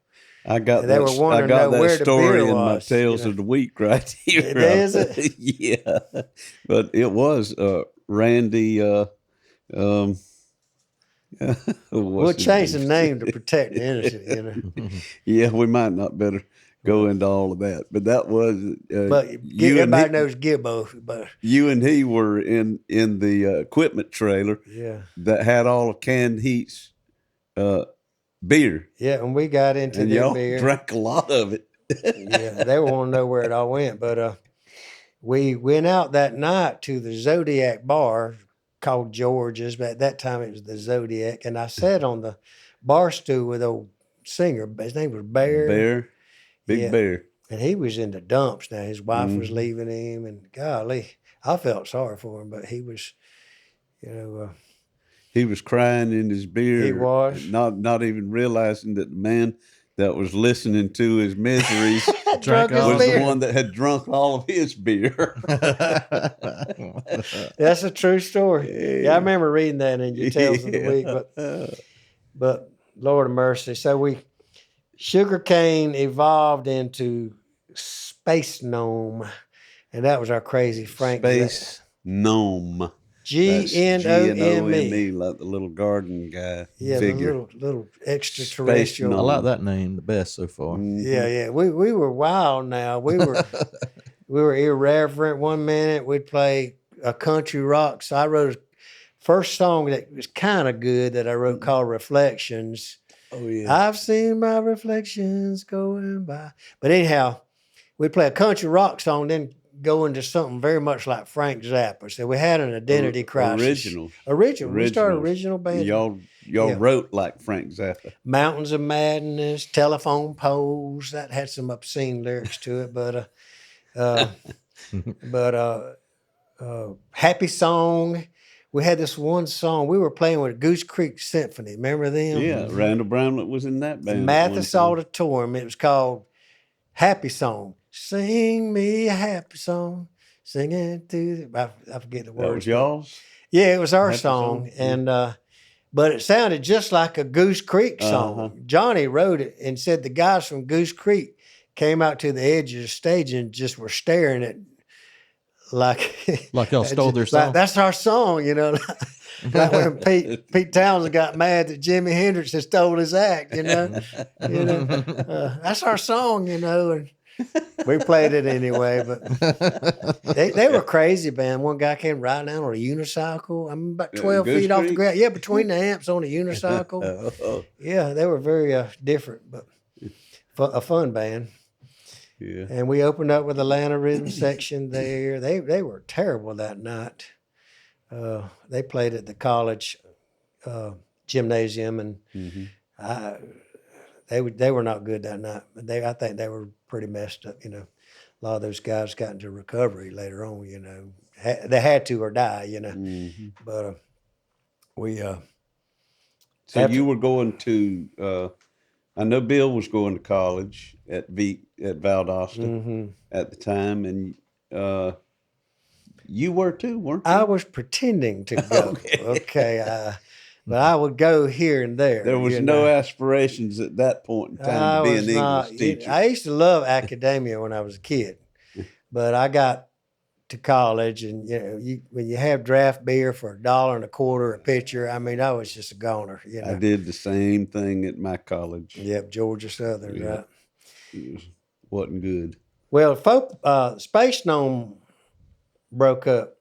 I got They were wanting to know where the story beer in my was, Tales of the Week right here. Is it? Yeah, but it was Randy. We'll change the name to protect the innocent. Yeah, we might not better go into all of that, but that was. But everybody knows Gibbo. But you and he were in the equipment trailer. Yeah, that had all of Canned Heat's beer. Yeah, and we got into and their y'all beer. Drank a lot of it. Yeah, they want to know where it all went. But we went out that night to the Zodiac bar called George's, but at that time it was the Zodiac. And I sat on the bar stool with old Singer. His name was Bear. Big Bear. And he was in the dumps now. His wife was leaving him, and golly, I felt sorry for him, but he was, he was crying in his beer. He was. Not even realizing that the man that was listening to his miseries Drunk his was beer. the one that had drunk all of his beer. That's a true story. Yeah, I remember reading that in your Tales of the Week. But Lord of mercy. So Sugarcane evolved into Space Gnome, and that was our crazy Frank. Space Gnome. G-N-O-M-E. Like the little garden guy figure. The little extraterrestrial. I like that name the best so far. Yeah. We were wild now. We were irreverent. One minute we'd play a country rock. So I wrote a first song that was kind of good that I wrote called Reflections. Oh, yeah. I've seen my reflections going by. But anyhow, we'd play a country rock song, then go into something very much like Frank Zappa. So we had an identity crisis. Original. We started original band. Y'all Yeah. wrote like Frank Zappa. Mountains of Madness, Telephone Poles. That had some obscene lyrics to it, but Happy Song. We had this one song. We were playing with Goose Creek Symphony. Remember them? Yeah, Randall Bramlett was in that band. Mathis Auditorium. It was called Happy Song. Sing me a happy song. Singing to the... I forget the words. That was y'all's? Yeah, it was our Happy song. Song? And but it sounded just like a Goose Creek song. Johnny wrote it and said the guys from Goose Creek came out to the edge of the stage and just were staring at like y'all stole their song. That's our song, you know. Like when Pete Townsend got mad that Jimi Hendrix had stole his act, you know. That's our song, you know. And we played it anyway, but they were crazy, man. One guy came riding out on a unicycle. I'm about 12 feet off the ground. Yeah, between the amps on a unicycle. Yeah, they were very different, but a fun band. Yeah. And we opened up with Atlanta Rhythm Section there. They were terrible that night. They played at the college gymnasium, and they were not good that night. I think they were pretty messed up. You know, a lot of those guys got into recovery later on. You know, they had to or die. You know, but we. So you were going to. I know Bill was going to college at Valdosta at the time, and you were too, weren't you? I was pretending to go. Okay. But I would go here and there. There was no aspirations at that point in time to be an English teacher. I used to love academia when I was a kid, but I got to college, and you know, when you have draft beer for $1.25 a pitcher, I mean, I was just a goner. You know? I did the same thing at my college. Yep, Georgia Southern, right? It wasn't good. Well, Space Gnome broke up,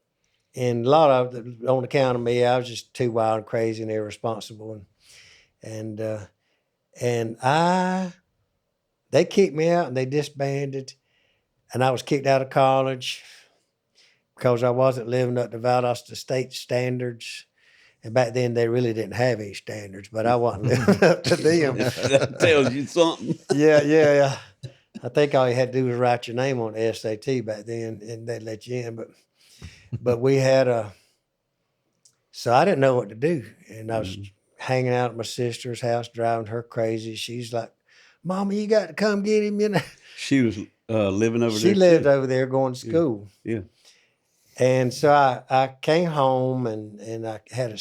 and a lot of it on account of me. I was just too wild and crazy and irresponsible, and they kicked me out and they disbanded, and I was kicked out of college because I wasn't living up to Valdosta State standards. And back then they really didn't have any standards, but I wasn't living up to them. That tells you something. Yeah. I think all you had to do was write your name on the SAT back then, and they'd let you in. But we had so I didn't know what to do, and I was hanging out at my sister's house, driving her crazy. She's like, "Mama, you got to come get him," you know. She was living over there. She lived over there going to school. Yeah. And so I came home, and I had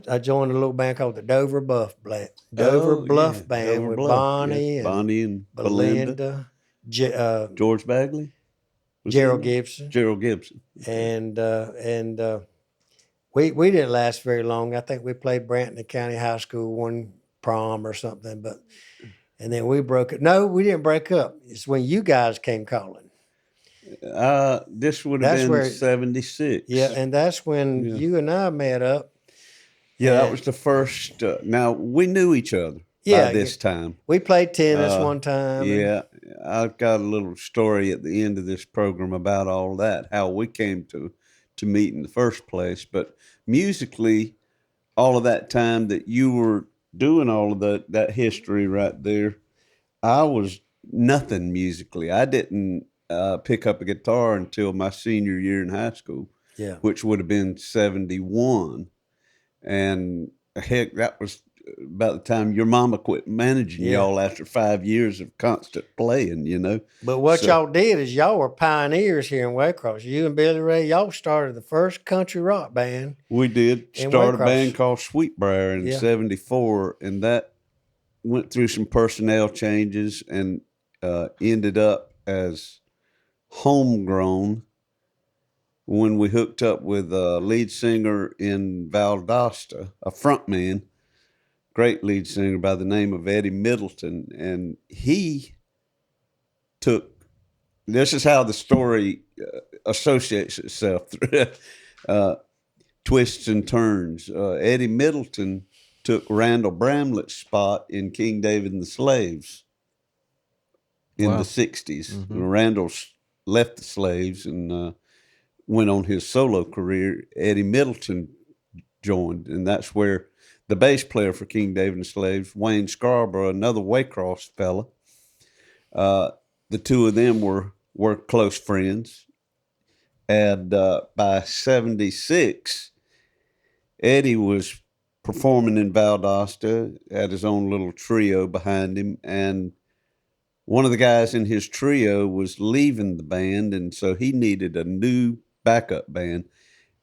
I joined a little band called the Dover Bluff Band with Bonnie and Belinda, George Bagley, Gerald Gibson, and we didn't last very long. I think we played Branton County High School one prom or something, and then we broke it. No, we didn't break up. It's when you guys came calling. This would have been 76. Yeah, and that's when you and I met up. Yeah, that was the first. Now, we knew each other by this time. We played tennis one time. Yeah, I've got a little story at the end of this program about all that, how we came to meet in the first place. But musically, all of that time that you were doing all of that history right there, I was nothing musically. I didn't pick up a guitar until my senior year in high school, which would have been 71. And heck, that was about the time your mama quit managing y'all after 5 years of constant playing, you know. But what y'all did is y'all were pioneers here in Waycross. You and Billy Ray, y'all started the first country rock band. We did start a band called Sweetbriar in 74, and that went through some personnel changes and ended up as Homegrown when we hooked up with a lead singer in Valdosta, a frontman, great lead singer by the name of Eddie Middleton. And he took, this is how the story associates itself, twists and turns. Eddie Middleton took Randall Bramlett's spot in King David and the Slaves in the 60s. Randall's left the Slaves and went on his solo career, Eddie Middleton joined, and that's where the bass player for King David and the Slaves, Wayne Scarborough, another Waycross fella, the two of them were close friends. And by 76, Eddie was performing in Valdosta, had his own little trio behind him, and one of the guys in his trio was leaving the band, and so he needed a new backup band.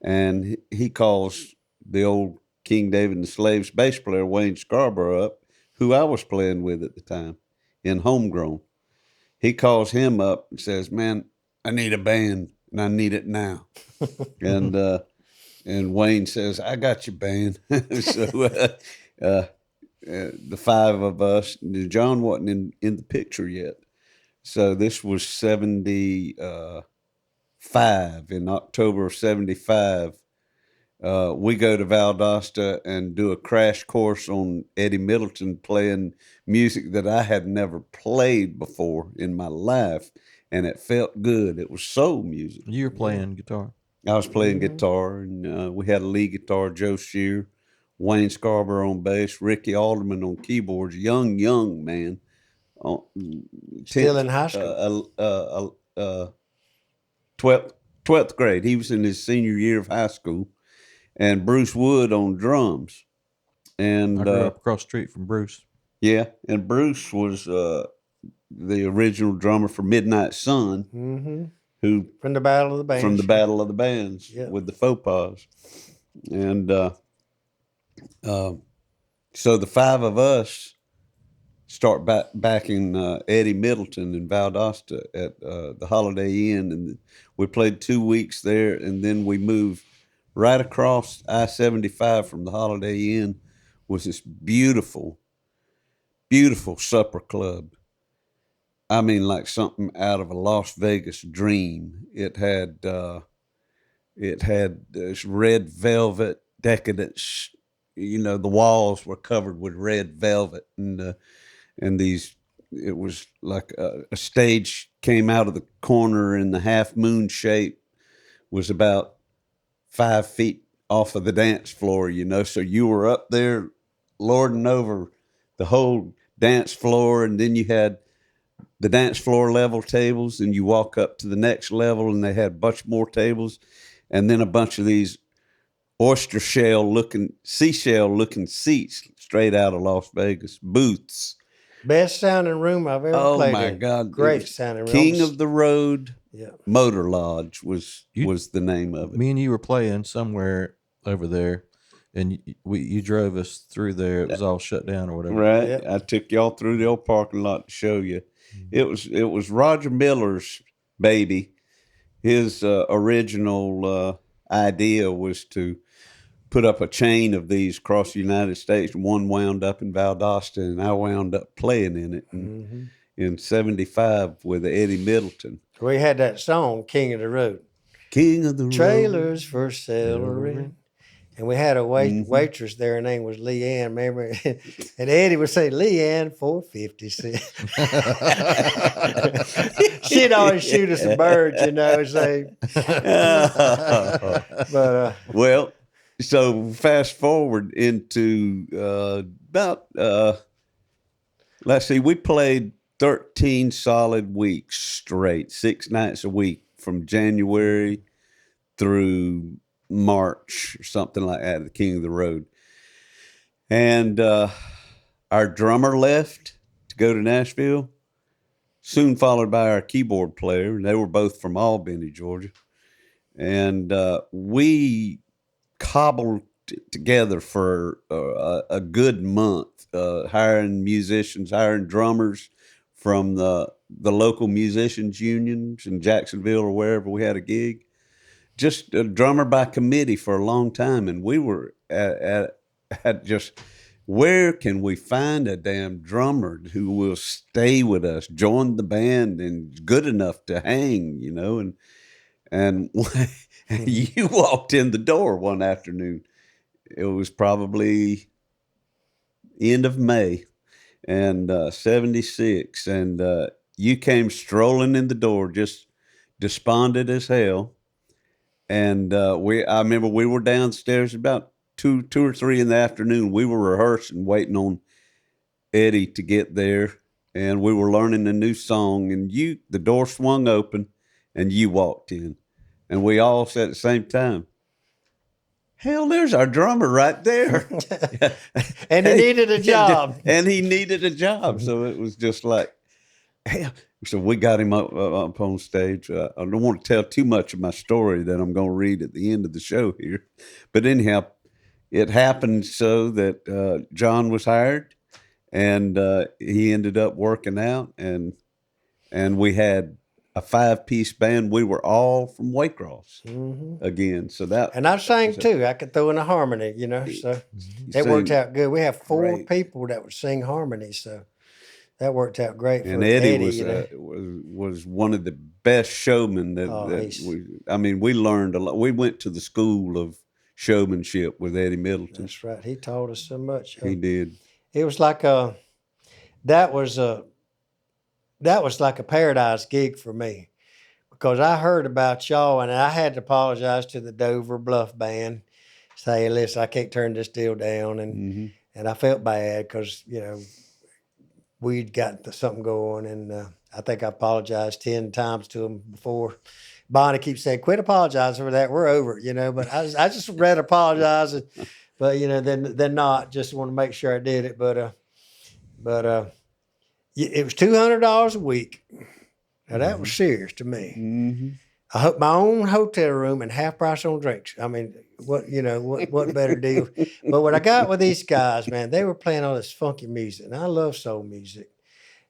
And he calls the old King David and the Slaves bass player, Wayne Scarborough, up, who I was playing with at the time in Homegrown. He calls him up and says, "Man, I need a band, and I need it now." And Wayne says, "I got your band." So the five of us, John wasn't in the picture yet. So this was 75, in October of 75. We go to Valdosta and do a crash course on Eddie Middleton playing music that I had never played before in my life, and it felt good. It was soul music. You were playing guitar. I was playing guitar, and we had a lead guitar, Joe Shear, Wayne Scarborough on bass, Ricky Alderman on keyboards, young man. Still in high school. 12th grade. He was in his senior year of high school. And Bruce Wood on drums. And I grew up across the street from Bruce. Yeah, and Bruce was the original drummer for Midnight Sun, who from the Battle of the Bands. From the Battle of the Bands with the Faux Pas. And so the five of us start backing Eddie Middleton in Valdosta at the Holiday Inn, and we played 2 weeks there, and then we moved right across I-75 from the Holiday Inn was this beautiful, beautiful supper club. I mean, like something out of a Las Vegas dream. It had this red velvet decadence. You know, the walls were covered with red velvet, and these. It was like a stage came out of the corner in the half moon shape, was about 5 feet off of the dance floor, you know, so you were up there lording over the whole dance floor, and then you had the dance floor level tables, and you walk up to the next level, and they had a bunch more tables, and then a bunch of these seashell looking seats straight out of Las Vegas, booths. Best sounding room I've ever played in. Oh my God. Great sounding room. King of the Road. Yeah. Motor Lodge was the name of it. Me and you were playing somewhere over there, and you drove us through there. It was all shut down or whatever. Right. Yep. I took y'all through the old parking lot to show you. It was Roger Miller's baby. His original idea was to put up a chain of these across the United States. One wound up in Valdosta, and I wound up playing in it in 75 with Eddie Middleton. We had that song, King of the Road. King of the Road. Trailers for celery. And we had a waitress there. Her name was Leanne, remember? And Eddie would say, "Leanne, 450 cents." She'd always shoot us some birds, you know. Say, but well, so fast forward into let's see, we played 13 solid weeks straight, 6 nights a week from January through March or something like that, the King of the Road. And our drummer left to go to Nashville, soon followed by our keyboard player. And they were both from Albany, Georgia. And we cobbled together for a good month, hiring musicians, hiring drummers from the local musicians unions in Jacksonville or wherever we had a gig. Just a drummer by committee for a long time. And we were at just, where can we find a damn drummer who will stay with us, join the band, and good enough to hang, you know? And you walked in the door one afternoon. It was probably end of May and 76. And you came strolling in the door, just despondent as hell. And I remember we were downstairs about two or three in the afternoon. We were rehearsing, waiting on Eddie to get there, and we were learning a new song. And the door swung open, and you walked in, and we all said at the same time, "Hell, there's our drummer right there." And he needed a job. And he needed a job, so it was just like, hell. So we got him up on stage. I don't want to tell too much of my story that I'm going to read at the end of the show here. But anyhow, it happened so that John was hired, and he ended up working out, and we had a 5-piece band. We were all from Waycross again. So that, and I sang too. I could throw in a harmony, so it worked out good. We have 4 people that would sing harmony, so that worked out great. And Eddie was one of the best showmen we learned a lot. We went to the school of showmanship with Eddie Middleton. That's right. He taught us so much. He did. It was like that was like a paradise gig for me, because I heard about y'all, and I had to apologize to the Dover Bluff band, say, "Listen, I can't turn this deal down," and I felt bad because we'd got something going, and I think I apologized 10 times to him before. Bonnie keeps saying, "Quit apologizing for that. We're over it," But I just rather apologize, but than not. Just want to make sure I did it. But it was $200 a week. Now that was serious to me. Mm-hmm. I hope my own hotel room and half price on drinks. I mean, what better deal? But what I got with these guys, man, they were playing all this funky music, and I love soul music.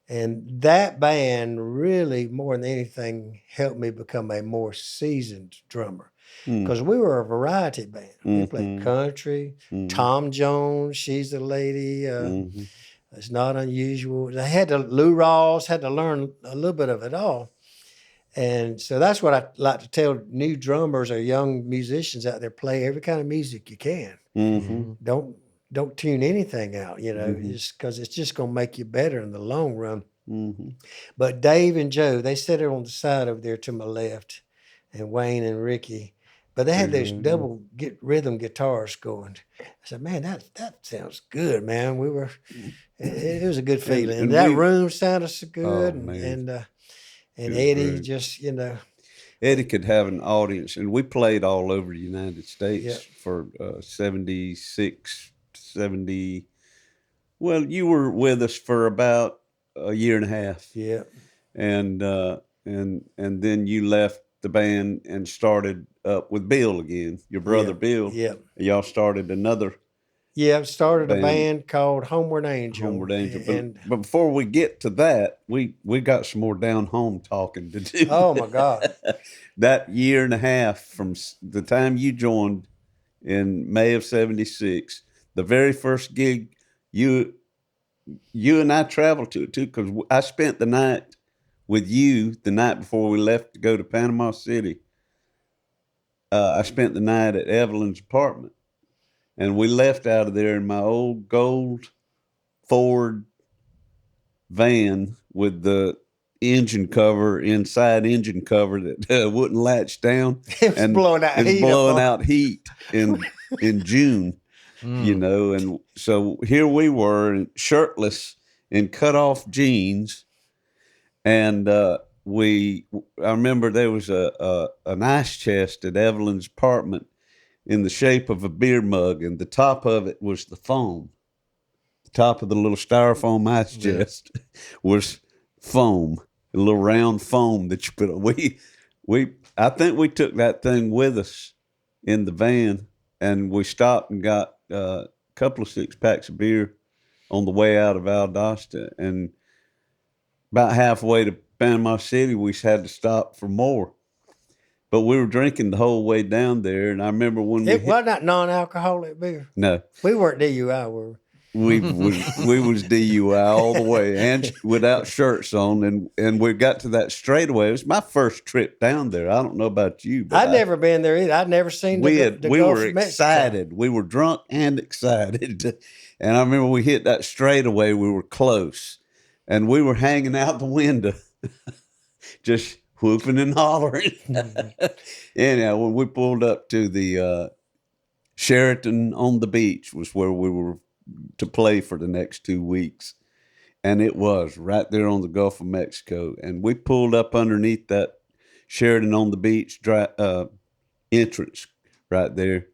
And that band really, more than anything, helped me become a more seasoned drummer, because we were a variety band. We played country, Tom Jones, She's the Lady. It's Not Unusual. Lou Rawls had to learn a little bit of it all. And so that's what I like to tell new drummers or young musicians out there: play every kind of music you can. Don't tune anything out, just because it's just going to make you better in the long run. But Dave and Joe, they sit on the side over there to my left, and Wayne and Ricky, but they had those double rhythm guitars going. I said, "Man, that sounds good, man." It was a good feeling. And that room sounded so good, and Eddie great. Just, Eddie could have an audience, and we played all over the United States for 76, 70. Well, you were with us for about a year and a half. Yeah. And then you left the band and started up with Bill again, your brother Bill. Yeah. Y'all started another. Yeah, I started a band called Homeward Angel. Homeward Angel. But before we get to that, we got some more down home talking to do. Oh, my God. That year and a half from the time you joined in May of 76, the very first gig, you and I traveled to it too, because I spent the night with you the night before we left to go to Panama City. I spent the night at Evelyn's apartment. And we left out of there in my old gold Ford van with the inside engine cover that wouldn't latch down. It was blowing out heat. In June, and so here we were, shirtless in cut-off jeans, and I remember there was an ice chest at Evelyn's apartment in the shape of a beer mug, and the top of it was the foam. The top of the little styrofoam ice chest was foam, a little round foam that you put on. I think we took that thing with us in the van, and we stopped and got a couple of 6-packs of beer on the way out of Valdosta, and about halfway to Panama City, we had to stop for more. But we were drinking the whole way down there, and I remember when it was not non-alcoholic beer. No, we weren't DUI. Were we? We was DUI all the way, and without shirts on, and we got to that straightaway. It was my first trip down there. I don't know about you, but I'd never been there either. I'd never seen. We were excited. We were drunk and excited, and I remember we hit that straightaway. We were close, and we were hanging out the window, just whooping and hollering. Anyhow, when we pulled up to the Sheraton on the beach was where we were to play for the next 2 weeks. And it was right there on the Gulf of Mexico. And we pulled up underneath that Sheraton on the beach entrance right there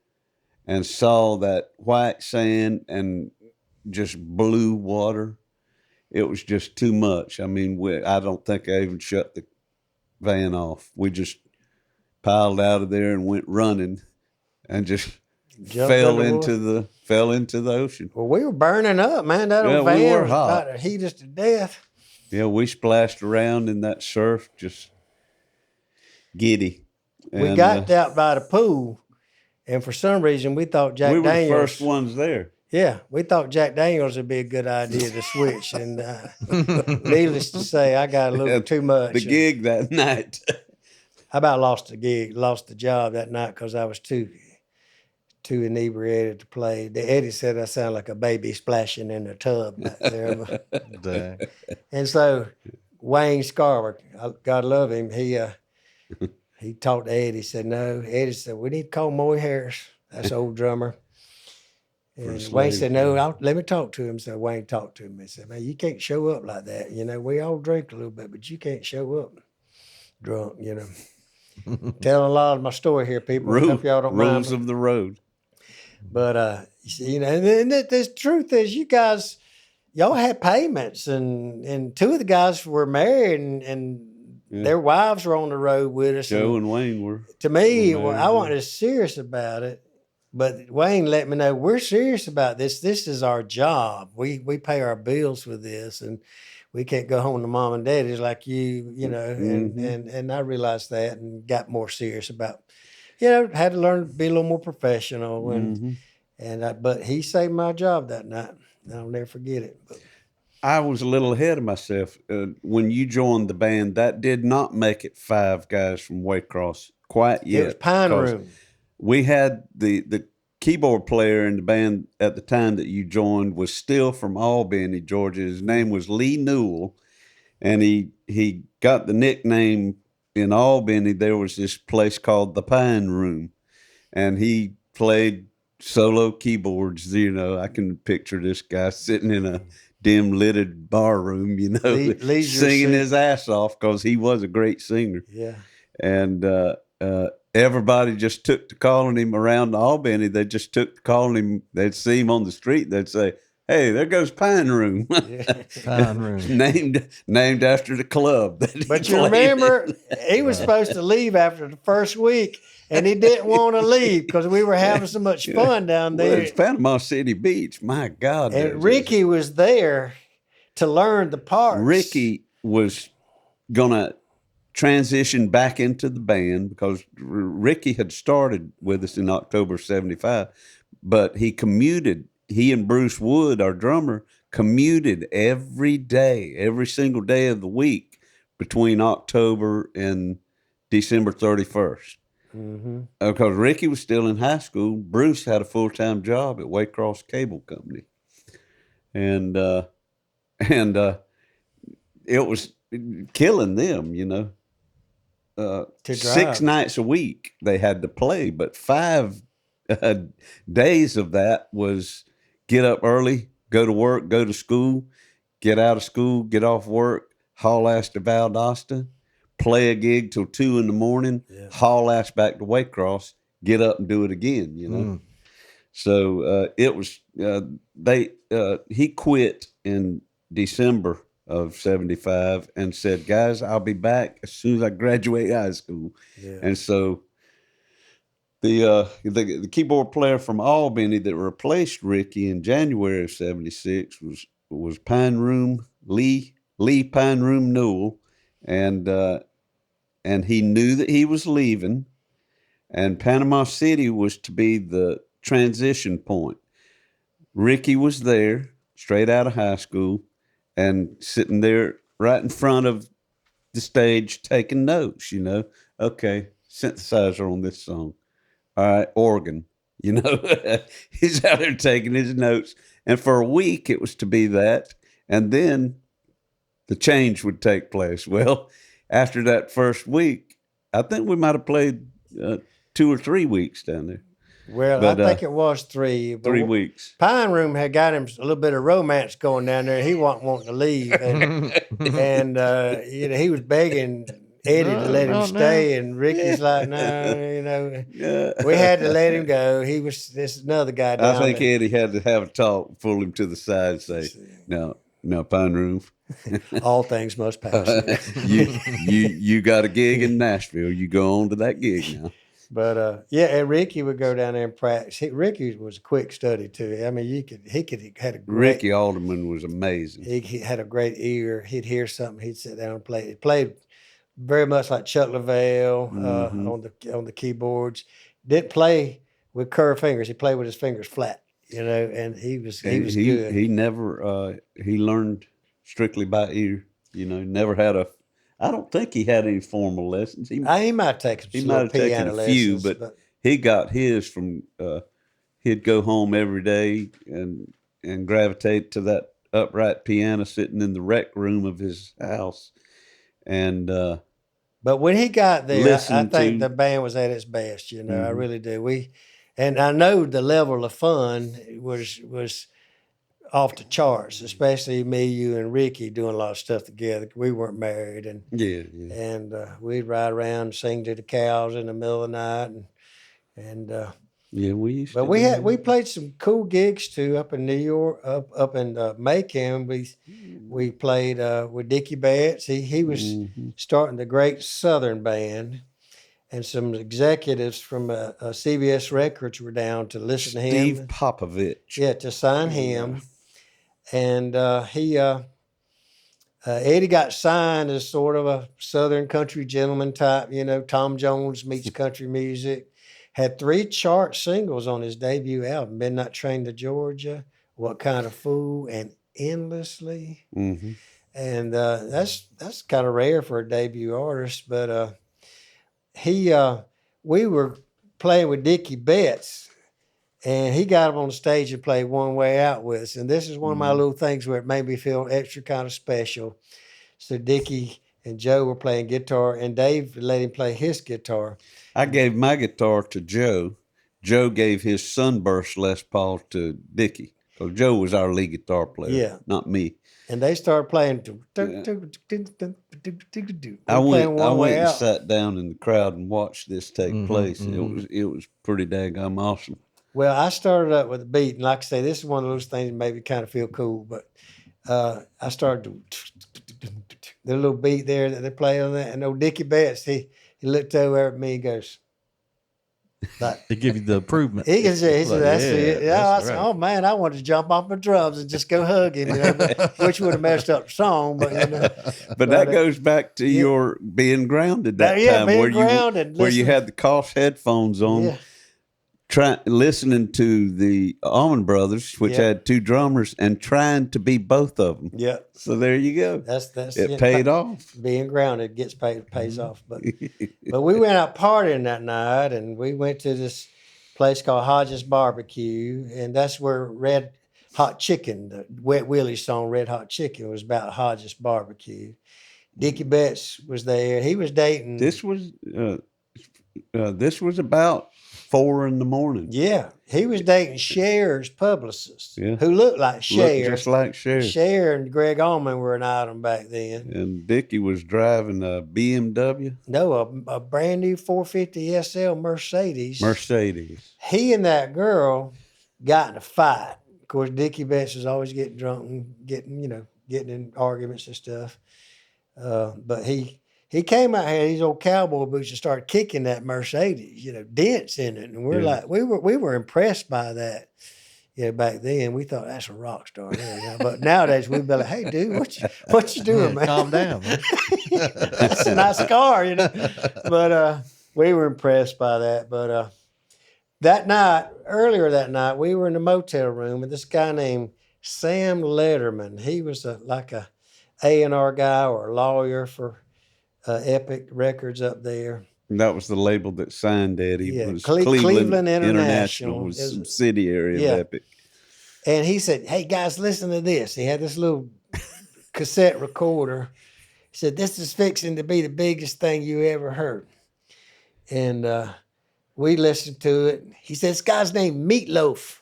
and saw that white sand and just blue water. It was just too much. I mean, I don't think I even shut the van off. We just piled out of there and went running and just fell into the ocean. Well, we were burning up, man. That old van was about to heat us to death. Yeah, we splashed around in that surf, just giddy. We got out by the pool, and for some reason we thought Jack Daniels. We were the first ones there. Yeah, we thought Jack Daniels would be a good idea to switch, and needless to say, I got a little too much. The gig that night. I about lost the job that night because I was too inebriated to play. Eddie said I sound like a baby splashing in a tub back there. And so Wayne Scarver, God love him, he talked to Eddie, said no. Eddie said, we need to call Moy Harris. That's old drummer. And Wayne said, no, let me talk to him. So Wayne talked to him and said, man, you can't show up like that. You know, we all drink a little bit, but you can't show up drunk, you know. Telling a lot of my story here, people. Hope y'all don't mind. Rules of the road. But, you know, and the truth is you guys, y'all had payments and two of the guys were married and their wives were on the road with us. Joe and Wayne were. To me, I wasn't as serious about it, but Wayne let me know we're serious about this. This is our job. We pay our bills with this, and we can't go home to mom and daddy's like you know. And I realized that and got more serious about, you know, had to learn to be a little more professional. And but he saved my job that night. I'll never forget it. But I was a little ahead of myself. When you joined the band, that did not make it 5 guys from Waycross quite yet. It was Pine Room. We had the keyboard player in the band at the time that you joined was still from Albany, Georgia. His name was Lee Newell, and he got the nickname in Albany. There was this place called the Pine Room, and he played solo keyboards. You know, I can picture this guy sitting in a dim-lighted bar room, you know, singing his ass off because he was a great singer. Yeah. And everybody just took to calling him around Albany. They just took to calling him. They'd see him on the street. They'd say, hey, there goes Pine Room. Pine Room. named after the club. But you remember, he was supposed to leave after the first week, and he didn't want to leave because we were having so much fun down there. Well, it's Panama City Beach. My God. And Ricky was there to learn the parts. Ricky was going to transition back into the band because Ricky had started with us in October 75, but he commuted. He and Bruce Wood, our drummer, commuted every day, every single day of the week between October and December 31st. Because Ricky was still in high school. Bruce had a full-time job at Waycross Cable Company. And it was killing them, you know. 6 nights a week they had to play, but 5 days of that was get up early, go to work, go to school, get out of school, get off work, haul ass to Valdosta, play a gig till 2 a.m, haul ass back to Waycross, get up and do it again, you know. So it was he quit in December of 75 and said, guys, I'll be back as soon as I graduate high school. And so the keyboard player from Albany that replaced Ricky in January of 76 was Pine Room Lee Pine Room Newell, and he knew that he was leaving, and Panama City was to be the transition point. Ricky was there, straight out of high school, and sitting there right in front of the stage taking notes, you know. Okay, synthesizer on this song. All right, organ, you know. He's out there taking his notes. And for a week, it was to be that. And then the change would take place. Well, after that first week, I think we might have played 2 or 3 weeks down there. Well, But, I think it was 3. But 3 weeks. Pine Room had got him a little bit of romance going down there. He wasn't wanting to leave, and you know, he was begging Eddie to let him stay, and Ricky's like, no, you know, we had to let him go. This is another guy down I think there. Eddie had to have a talk, pull him to the side, and say, "No, Pine Room, All things must pass. you got a gig in Nashville. You go on to that gig now." But yeah, and Ricky would go down there and practice. Ricky was a quick study too. I mean, he had a great, Ricky Alderman was amazing. He had a great ear. He'd hear something, he'd sit down and play. He played very much like Chuck Leavell on the keyboards. Didn't play with curved fingers. He played with his fingers flat, you know. And he was good. He never he learned strictly by ear. You know, never had I don't think he had any formal lessons. He might have taken a few, but he got his from. He'd go home every day and gravitate to that upright piano sitting in the rec room of his house, and. But when he got there, I think the band was at its best. You know, I really do. And I know the level of fun was off the charts, especially me, you, and Ricky doing a lot of stuff together. We weren't married, and and we'd ride around and sing to the cows in the middle of the night, and we used. But we played some cool gigs too up in New York, up in Macon. We played with Dickie Betts. He was starting the Great Southern Band, and some executives from CBS Records were down to listen to him. Steve Popovich. Yeah, to sign him. And Eddie got signed as sort of a Southern country gentleman type, you know, Tom Jones meets country music. Had 3 chart singles on his debut album, Midnight Train to Georgia, What Kind of Fool, and Endlessly. Mm-hmm. And that's kind of rare for a debut artist. But we were playing with Dickie Betts, and he got up on the stage and played One Way Out with us. And this is one of my little things where it made me feel extra kind of special. So Dickie and Joe were playing guitar, and Dave let him play his guitar. I gave my guitar to Joe. Joe gave his Sunburst Les Paul to Dickie. So Joe was our lead guitar player, not me. And they started playing. I went and sat down in the crowd and watched this take place. It was pretty daggum awesome. Well, I started up with a beat, and like I say, this is one of those things that made me kind of feel cool. But I started to the little beat there that they play on that, and old Dickie Betts, he looked over at me and goes, like, to give you the improvement. He said, that's it. Yeah, I said, right. oh man, I wanted to jump off my drums and just go hug him, you know, which would have messed up the song. But, you know, but that goes back to your being grounded that time, where you had the Koss headphones on, listening to the Allman Brothers, which had 2 drummers, and trying to be both of them. Yeah. So there you go. That's it paid off. Being grounded pays off. But we went out partying that night, and we went to this place called Hodges Barbecue, and that's where Red Hot Chicken, the Wet Willie song "Red Hot Chicken" was about Hodges Barbecue. Dickie Betts was there. He was dating. This was about 4 a.m. Yeah, he was dating Cher's publicist, who looked like Cher. Looked just like Cher. Cher and Greg Allman were an item back then. And Dickie was driving a BMW. No, a brand new 450 SL Mercedes. He and that girl got in a fight. Of course, Dickie Betts was always getting drunk and getting in arguments and stuff. But he came out here, these old cowboy boots, and started kicking that Mercedes, dents in it. And we're like, we were impressed by that. Back then we thought that's a rock star. But nowadays we'd be like, hey dude, what you doing, man? Calm down, man. That's a nice car, But we were impressed by that. But earlier that night, we were in the motel room with this guy named Sam Letterman. He was like a A&R guy or a lawyer for Epic Records up there. And that was the label that signed Eddie. Yeah, was Cleveland International was a subsidiary of Epic. And he said, hey guys, listen to this. He had this little cassette recorder. He He said, this is fixing to be the biggest thing you ever heard. And we listened to it. He said, this guy's named Meatloaf.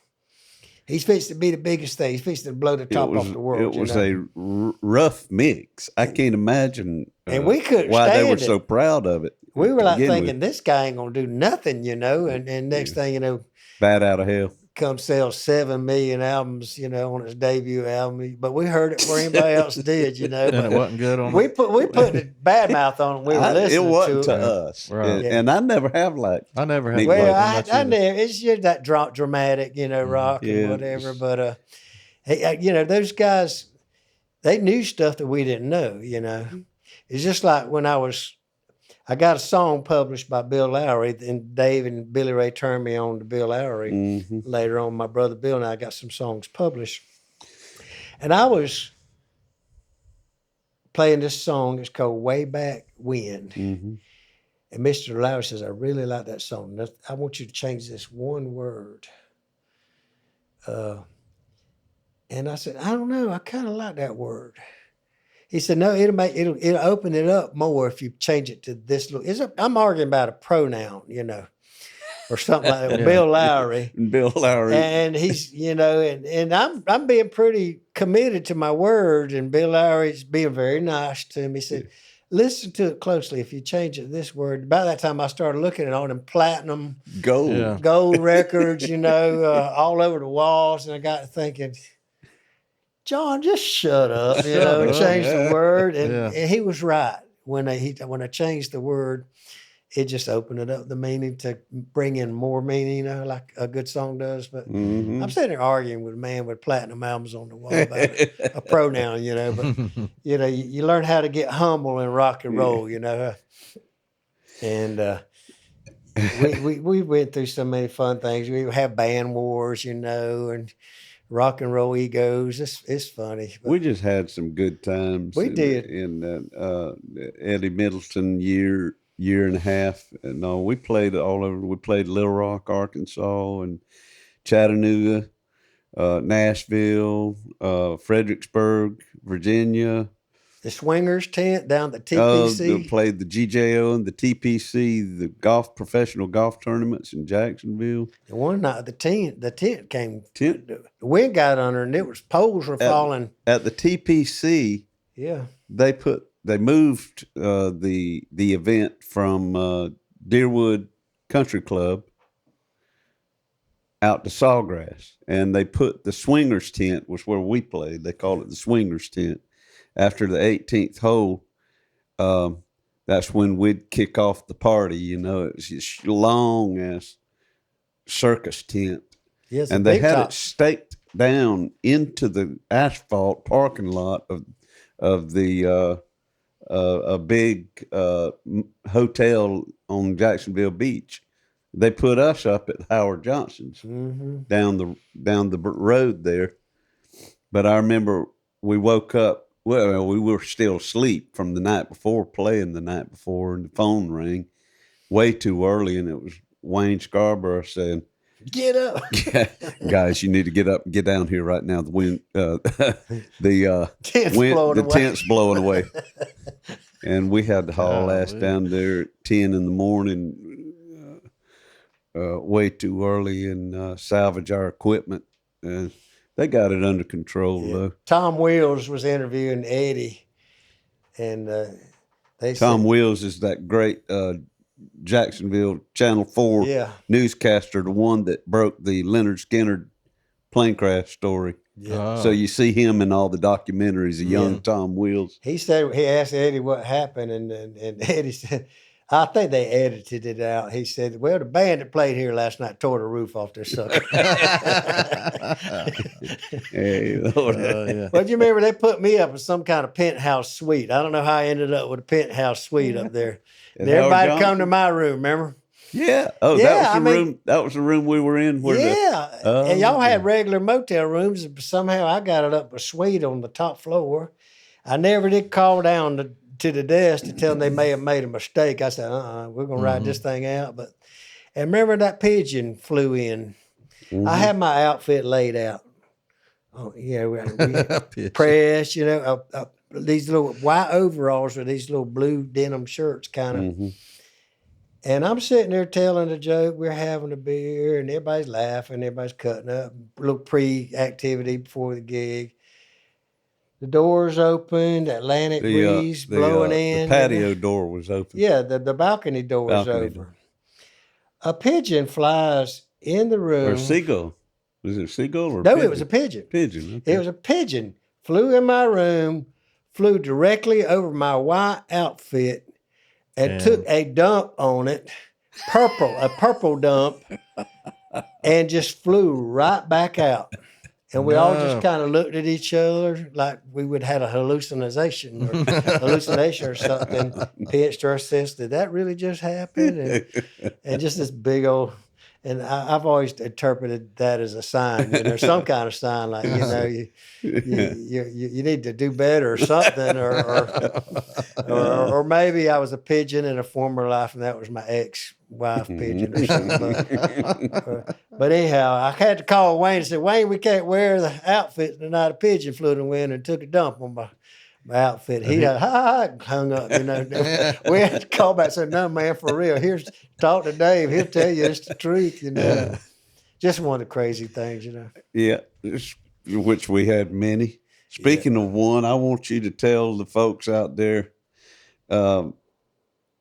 He's fixing to be the biggest thing. He's fixing to blow the top off the world. It was a rough mix. I can't imagine and we couldn't why they were stand it. so proud of it. We were like begin with. thinking, this guy ain't going to do nothing, And next thing you know, Bat out of hell. come sell 7 million albums, on his debut album. But we heard it before anybody else did, And it wasn't good on We put a bad mouth on it. We were listening It wasn't to to it. us. Right. And I never have liked. I never had. Nick Well, much I either. never. It's just that dramatic, rock Yeah. and whatever. But hey, those guys, they knew stuff that we didn't know. It's just like when I got a song published by Bill Lowry, and Dave and Billy Ray turned me on to Bill Lowry. Mm-hmm. Later on, my brother Bill and I got some songs published, and I was playing this song. It's called "Way Back Wind." Mm-hmm. And Mr. Lowry says, I really like that song. I want you to change this one word. And I said, I don't know. I kind of like that word. He said, no, it'll open it up more if you change it to this little. I'm arguing about a pronoun, or something like that. Yeah. Bill Lowry. Bill Lowry. And he's, and I'm being pretty committed to my word. And Bill Lowry's being very nice to me. He said, listen to it closely. If you change it this word, by that time I started looking at all them platinum Gold. Yeah. gold records, all over the walls. And I got to thinking, John, just shut up, and change the word. And he was right. When I changed the word, it just opened it up, the meaning, to bring in more meaning, like a good song does. But Mm-hmm. I'm sitting there arguing with a man with platinum albums on the wall about a pronoun, but you learn how to get humble in rock and roll, And we went through so many fun things. We have band wars, and rock and roll egos. It's funny. But We just had some good times. We did. In Eddie Middleton year and a half. And we played all over. We played Little Rock, Arkansas, and Chattanooga, Nashville, Fredericksburg, Virginia. the Swingers tent down at the TPC. Played the GJO and the TPC, the professional golf tournaments in Jacksonville. And one night the tent came. Tent? The wind got under, and it was poles were falling. At the TPC, Yeah. they moved the event from Deerwood Country Club out to Sawgrass, and they put the Swingers tent was where we played. They called it the Swingers tent. After the 18th hole, that's when we'd kick off the party. It was this long ass circus tent, Yes. and they had it staked down into the asphalt parking lot of the a big hotel on Jacksonville Beach. They put us up at Howard Johnson's down the road there. But I remember we woke up. Well, we were still asleep from the night before, playing the night before, and the phone rang way too early, and it was Wayne Scarborough saying, Get up. "Guys, you need to get up and get down here right now. The wind, Tent's blowing away." tent's blowing away." And we had to haul ass down there at 10 in the morning, way too early, and salvage our equipment. They got it under control, though. Tom Wheels was interviewing Eddie, and they Tom said, Wheels is that great Jacksonville Channel 4 Yeah. newscaster, the one that broke the Leonard Skinner plane crash story. Yeah. So you see him in all the documentaries of young Tom Wheels. He said he asked Eddie what happened, and Eddie said, I think they edited it out. He said, well, the band that played here last night tore the roof off their sucker. Hey, Lord. But you remember they put me up in some kind of penthouse suite. I don't know how I ended up with a penthouse suite up there. And Howard everybody Johnson? come to my room, remember? Yeah. Oh, Yeah, room. That was the room we were in. Where And y'all had regular motel rooms. But somehow I got it up a suite on the top floor. I never did call down to the desk to tell them they may have made a mistake. I said, we're going to write this thing out. And remember that pigeon flew in. I had my outfit laid out. Oh, yeah, we pressed, these little white overalls with these little blue denim shirts, kind of. Mm-hmm. And I'm sitting there telling a joke. We're having a beer, and everybody's laughing. Everybody's cutting up. A little pre-activity before the gig. The doors open. The Atlantic breeze blowing in. The patio door was open. Yeah, the balcony door was over. Door. A pigeon flies in the room. Or a seagull. Was it a seagull or a No, pigeon? it was a pigeon. Pigeon. Okay. It was a pigeon. Flew in my room, flew directly over my white outfit, and took a dump on it, a purple dump, and just flew right back out. And we all just kind of looked at each other like we would had a hallucination or something. Pinched ourselves. Did that really just happen? And just this big old. And I've always interpreted that as a sign, some kind of sign, like you need to do better or something, or maybe I was a pigeon in a former life, and that was my ex-wife pigeon or something. But anyhow, I had to call Wayne and say, Wayne, we can't wear the outfit tonight. A pigeon flew in the wind and took a dump on my outfit. He hung up, We had to call back and say, no, man, for real. Here's talk to Dave. He'll tell you it's the truth, Just one of the crazy things, Yeah, which we had many. Speaking of one, I want you to tell the folks out there,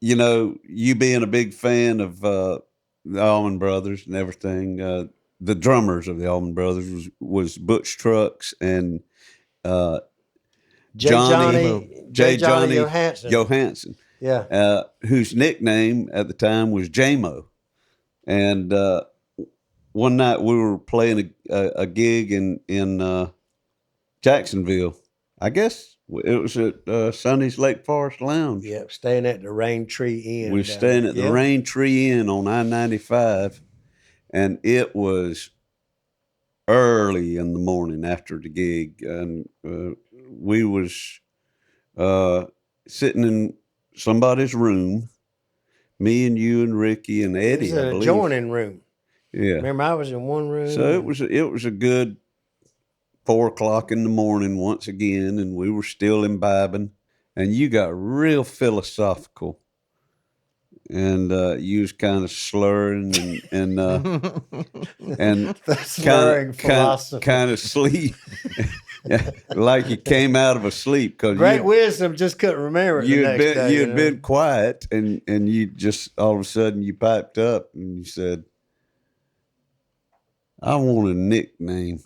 you being a big fan of the Allman Brothers and everything, the drummers of the Allman Brothers was Butch Trucks and Johnny Johansson. Yeah. Whose nickname at the time was J-Mo. And one night we were playing a gig in Jacksonville. I guess it was at Sonny's Lake Forest Lounge. Yeah, staying at the Rain Tree Inn. We were staying at the Rain Tree Inn on I-95, and it was early in the morning after the gig, and we was sitting in somebody's room, me and you and Ricky and Eddie. It was an adjoining room. Yeah. Remember, I was in one room. So it was a good 4:00 in the morning once again, and we were still imbibing, and you got real philosophical, and you was kind of slurring and kind of sleep. Like you came out of a sleep because wisdom just couldn't remember it. You had been quiet, and you just all of a sudden you piped up and you said, "I want a nickname."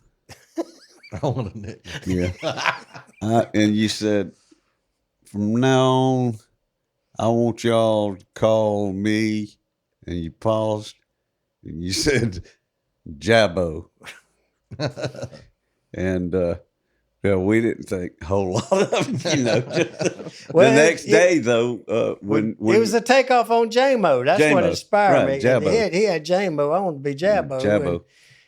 I want a nickname. Yeah, and you said, "From now on, I want y'all to call me," and you paused, and you said, "Jabbo," and. Well, we didn't think a whole lot of it, the next day, though, when it was a takeoff on J-Mo. That's J-Mo, what inspired me. Jabbo. He had J-Mo. I wanted to be Jabbo. Jabbo.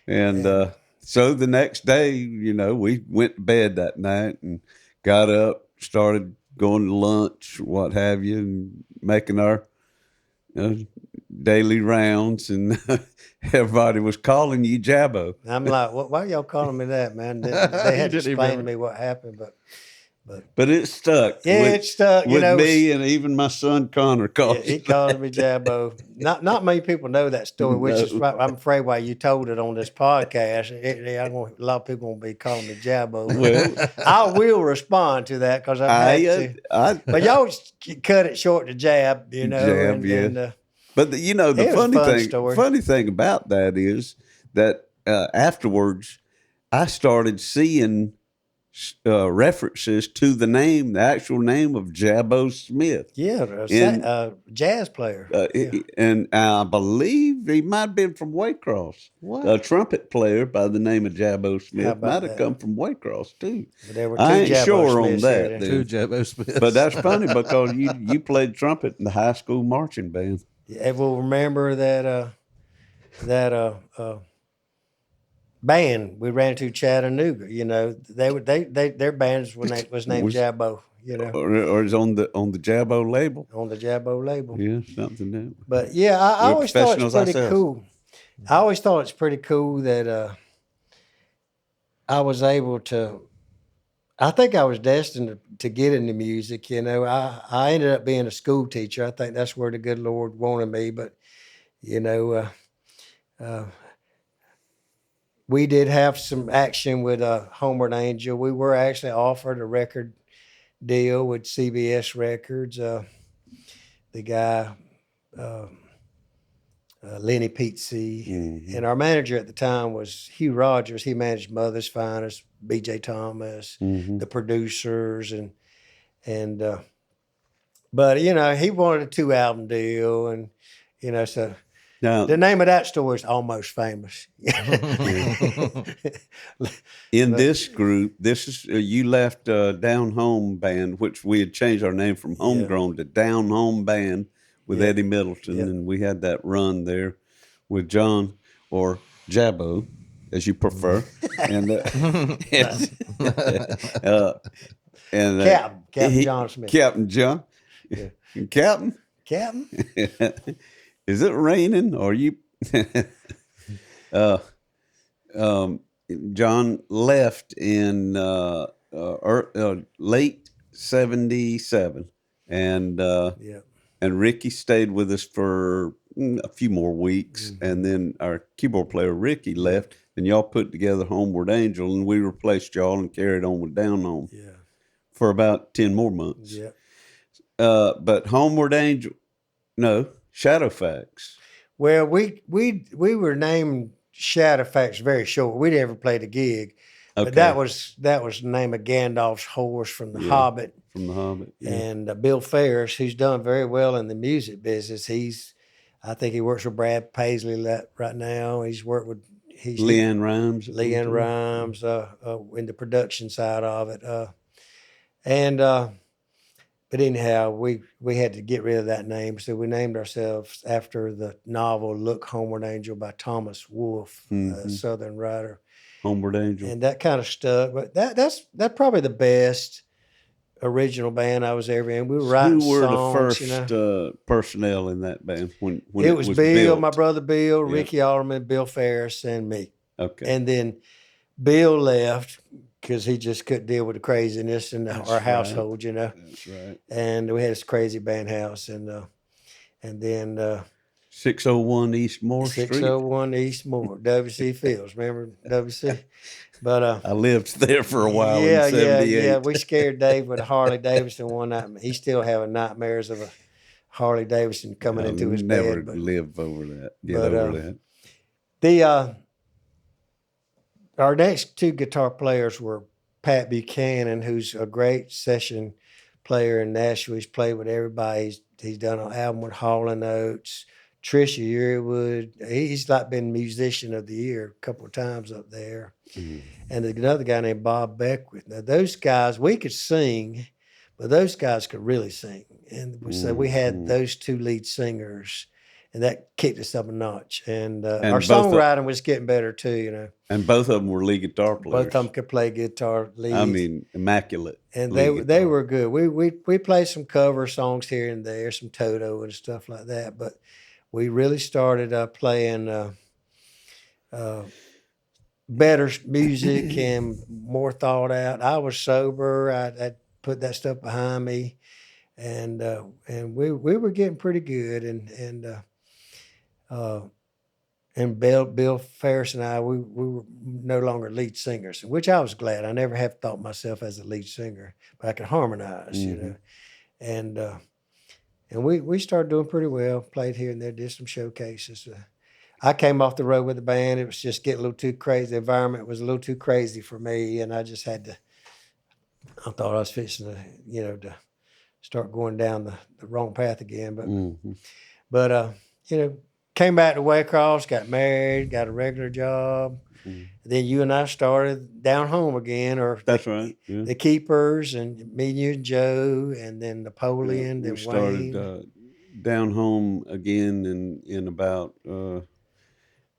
And so the next day, we went to bed that night and got up, started going to lunch, what have you, and making our daily rounds, and everybody was calling you Jabbo. I'm like, why are y'all calling me that, man? They had to explain to me what happened, but it stuck. Yeah, it stuck. With me, and even my son Connor called. Yeah, he called me Jabbo. Not many people know that story, which is I'm afraid why you told it on this podcast. A lot of people won't be calling me Jabbo. Well, I will respond to that because I've had to. But y'all cut it short to Jab, Jab, yeah. But the funny thing about that is that afterwards, I started seeing references to the actual name of Jabbo Smith. Yeah, jazz player. And I believe he might have been from Waycross. What? A trumpet player by the name of Jabbo Smith might have come from Waycross too. But there were two I ain't Jabbo sure Smiths on that. Two Jabbo Smiths. But that's funny because you played trumpet in the high school marching band. Yeah, well, remember that band we ran to Chattanooga. Their band was named Jabbo. Or is on the Jabbo label. On the Jabbo label. Yeah, something new. But yeah, I always thought it's pretty cool. I always thought it's pretty cool that I was able to. I think I was destined to get into music. You know, I ended up being a school teacher. I think that's where the good Lord wanted me. But you know, we did have some action with Homeward Angel. We were actually offered a record deal with CBS Records. The guy, Lenny Pizzi, and our manager at the time was Hugh Rogers. He managed Mother's Finest, B.J. Thomas, the producers, and but you know, he wanted a 2-album deal, and you know, so Now, the name of that story is Almost Famous. in this group, this is you left Down Home Band, which we had changed our name from Homegrown to Down Home Band with Eddie Middleton, and we had that run there with John, or Jabbo, as you prefer, and Captain John Smith. Captain John, Captain. Is it raining? Or you? John left in late '77, and Ricky stayed with us for a few more weeks, and then our keyboard player Ricky left, and y'all put together Homeward Angel, and we replaced y'all and carried on with Down Home for about 10 more months. But Homeward Angel, no, Shadowfax. Well, we were named Shadowfax very short. We never played a gig, but that was the name of Gandalf's horse from The Hobbit. From The Hobbit, and Bill Ferris, who's done very well in the music business. I think he works with Brad Paisley right now. He's worked with Leanne Rhymes. Leanne Rhymes in the production side of it, but anyhow, we had to get rid of that name, so we named ourselves after the novel Look Homeward Angel by Thomas Wolfe, a Southern writer. Homeward Angel. And that kind of stuck. But that's probably the best original band I was ever in. We were writing Who were songs, the first personnel in that band when it was Bill, built? my brother Bill, Ricky Alderman, Bill Ferris, and me. Okay. And then Bill left because he just couldn't deal with the craziness in our household, you know. That's right. And we had this crazy band house, and then 601 East Moore Street. 601 East Moore, W.C. Fields. Remember W.C.? But I lived there for a while in 78. Yeah. We scared Dave with a Harley Davidson one night. He's still having nightmares of a Harley Davidson coming into his never bed. But live over that. Get over that. Our next two guitar players were Pat Buchanan, who's a great session player in Nashville. He's played with everybody. He's done an album with Hall & Oates, Trisha Yearwood. He's like been musician of the year a couple of times up there. And there's another guy named Bob Beckwith. Now those guys, we could sing, but those guys could really sing. And so we had those two lead singers, and that kicked us up a notch. And our songwriting was getting better too, you know. And both of them were lead guitar players. Both of them could play guitar lead. I mean, immaculate. And they were good. We played some cover songs here and there, some Toto and stuff like that. But we really started playing better music and more thought out. I was sober. I put that stuff behind me, and we were getting pretty good. And Bill Ferris and I, we were no longer lead singers, which I was glad. I never have thought myself as a lead singer, but I could harmonize, you know. And we started doing pretty well. Played here and there, did some showcases. I came off the road with the band. It was just getting a little too crazy. The environment was a little too crazy for me, and I just had to. I thought I was fixing to, you know, to start going down the wrong path again. But you know. Came back to Waycross, got married, got a regular job. Then you and I started Down Home again, or that's right. The Keepers, and me, you, and Joe, and then Napoleon, then we started Wayne. Down Home again in about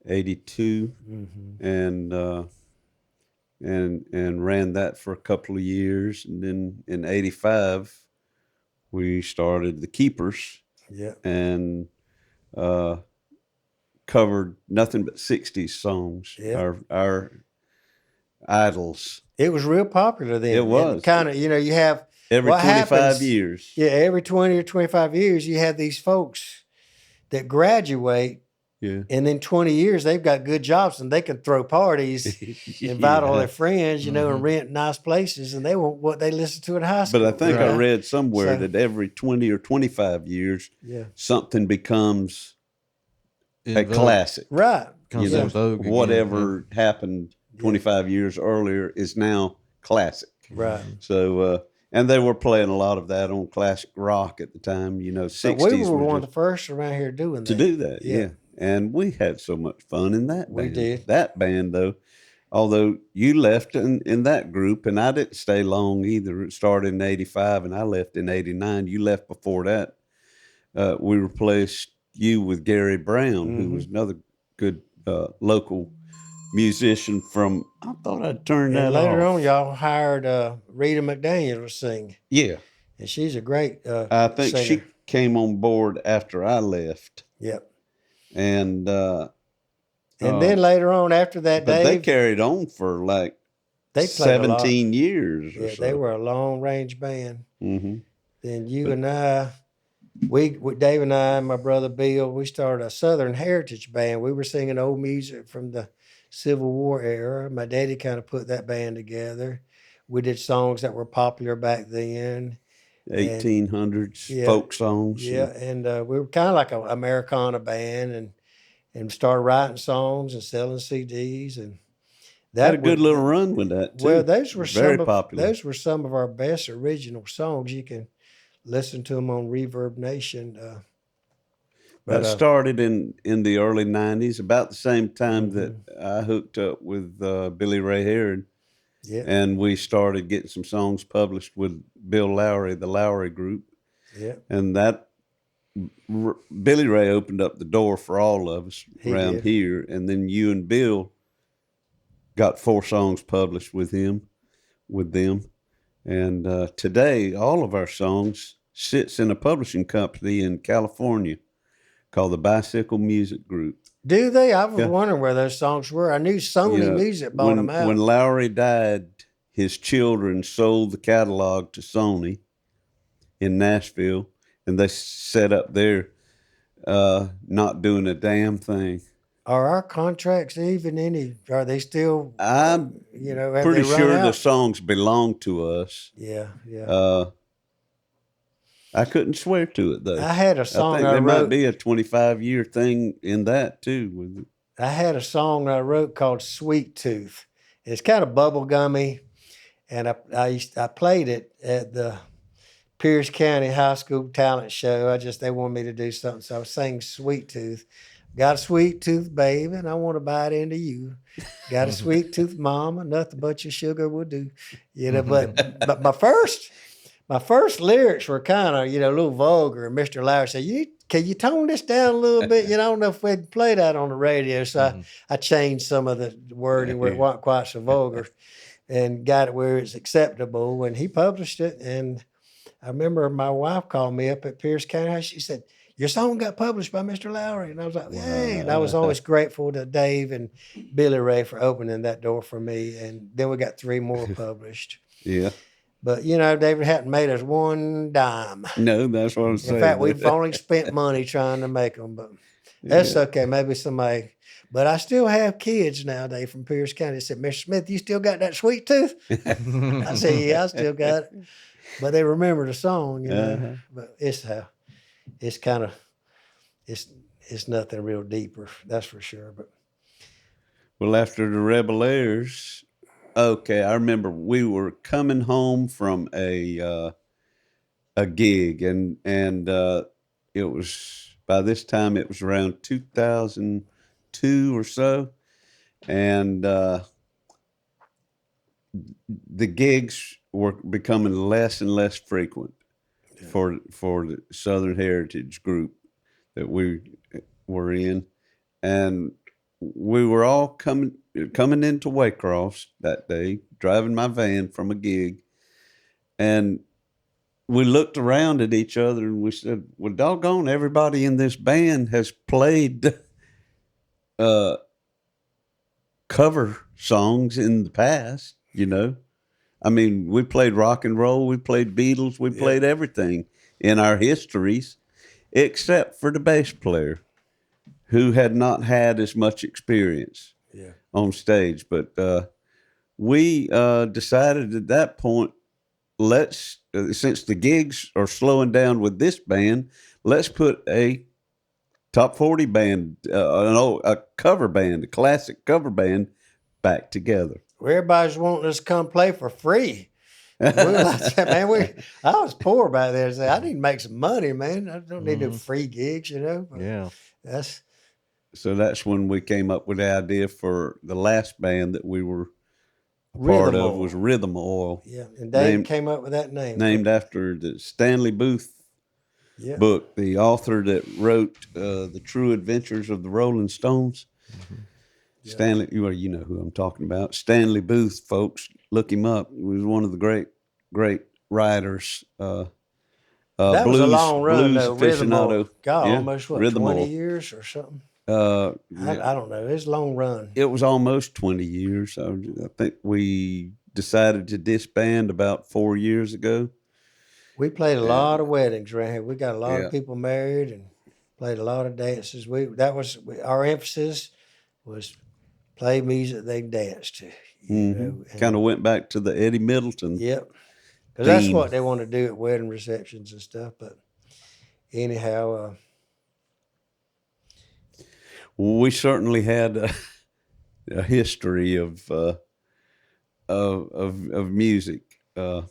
82, and ran that for a couple of years, and then in 85 we started the Keepers. And covered nothing but 60s songs. Our idols. It was real popular then. It was. Kind of, you have Every what 25 happens- years. Yeah, every 20 or 25 years, you have these folks that graduate, Yeah. and then 20 years, they've got good jobs and they can throw parties, invite all their friends, and rent nice places, and they want what they listen to in high school. But I think I right? read somewhere that every 20 or 25 years, something becomes a classic. Right. Comes in vogue again. Whatever happened 25 years earlier is now classic. Right. So, and they were playing a lot of that on classic rock at the time, 60s. But we were one of the first around here doing that. To do that, yeah. And we had so much fun in that band. We did. That band, though, although you left in that group, and I didn't stay long either. It started in 85, and I left in 89. You left before that. We replaced you with Gary Brown, who was another good local musician from, I thought I'd turn that later off. on, y'all hired Rita McDaniel to sing. Yeah. And she's a great I think singer. she came on board after I left. Yep. And then later on, after that, but Dave, they carried on for like they played 17 years or Yeah, so. they were a long range band. Mm-hmm. Then you and I, Dave and I, and my brother Bill, we started a Southern Heritage band. We were singing old music from the Civil War era. My daddy kind of put that band together. We did songs that were popular back then. 1800s folk songs. Yeah, and we were kind of like an Americana band, and started writing songs and selling CDs, and that had a good little run with that too. Well, those were very some popular. Those were some of our best original songs. You can listen to them on Reverb Nation. That started in the early 90s, about the same time that I hooked up with Billy Ray Herod. Yeah. And we started getting some songs published with Bill Lowry, the Lowry Group. Yeah. And that Billy Ray opened up the door for all of us around here. And then you and Bill got 4 songs published with them. And today, all of our songs sits in a publishing company in California called the Bicycle Music Group. Do they? I was wondering where those songs were. I knew Sony Music bought them out. When Lowry died, his children sold the catalog to Sony in Nashville, and they set up there not doing a damn thing. Are our contracts even any? Are they still? I'm have pretty they run sure out? the songs belong to us. Yeah. I couldn't swear to it though. I had a song I think I there wrote. might be a 25-year thing in that too. I had a song I wrote called "Sweet Tooth." It's kind of bubblegummy, and I played it at the Pierce County High School talent show. They wanted me to do something, so I was singing "Sweet Tooth." Got a sweet tooth, baby, and I want to bite into you. Got a sweet tooth, mama, nothing but your sugar will do. But my first lyrics were kind of, a little vulgar. And Mr. Lowry said, can you tone this down a little bit? I don't know if we'd play that on the radio. So I changed some of the wording where it wasn't quite so vulgar and got it where it's acceptable. And he published it. And I remember my wife called me up at Pierce County. She said, your song got published by Mr. Lowry. And I was like, yay. And I was always grateful to Dave and Billy Ray for opening that door for me. And then we got 3 more published. Yeah. But, David hadn't made us one dime. No, that's what I'm saying. In fact, we've only spent money trying to make them, but that's okay. Maybe somebody, but I still have kids nowadays from Pierce County. They said, Mr. Smith, you still got that sweet tooth? I said, yeah, I still got it. But they remember the song, but it's kind of, it's nothing real deeper. That's for sure. But well, after the Rebel Airs, okay, I remember we were coming home from a gig, and it was, by this time it was around 2002 or so, and the gigs were becoming less and less frequent for the Southern Heritage Group that we were in, and we were all coming into Waycross that day, driving my van from a gig, and we looked around at each other and we said, well, doggone, everybody in this band has played cover songs in the past, you know. I mean, we played rock and roll, we played Beatles, we played everything in our histories, except for the bass player, who had not had as much experience on stage. But we decided at that point, let's since the gigs are slowing down with this band, let's put a top 40 band, a cover band, a classic cover band, back together. Well, everybody's wanting us to come play for free. I said, man, I was poor back there. I said, I need to make some money, man. I don't need no free gigs, you know. But so that's when we came up with the idea for the last band that we were a part of was Rhythm Oil. Yeah, and Dave came up with that name. Named after the Stanley Booth book, the author that wrote The True Adventures of the Rolling Stones. Stanley, you know who I'm talking about. Stanley Booth, folks, look him up. He was one of the great writers. That was a long run, though. Rhythm Oil. God, almost 20 years or something? I don't know. It's a long run. It was almost 20 years. I think we decided to disband about 4 years ago. We played a lot of weddings around here. We got a lot of people married and played a lot of dances. Our emphasis was play music they dance to. Kind of went back to the Eddie Middleton. Yep. Because that's what they want to do at wedding receptions and stuff. But anyhow, we certainly had a history of music. A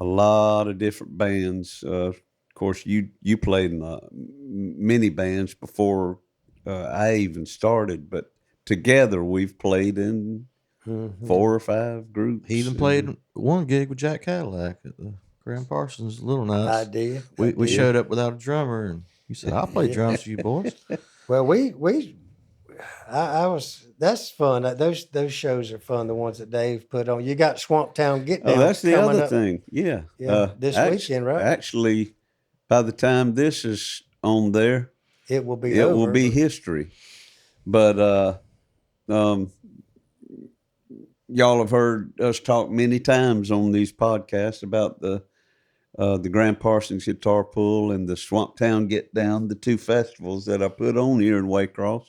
lot of different bands. Of course, you played in many bands before I even started, but together we've played in 4 or 5 groups. He even played one gig with Jack Cadillac at the Graham Parsons Little Nights. I did. We showed up without a drummer, and you said, "I'll play drums for you boys." Well, that's fun. Those shows are fun. The ones that Dave put on. You got Swamp Town Get Down. Oh, that's the other up. thing. Yeah. This weekend, right? Actually, by the time this is on there, it will be history. But y'all have heard us talk many times on these podcasts about the Graham Parsons Guitar Pool and the Swamp Town Get Down, the 2 festivals that I put on here in Waycross.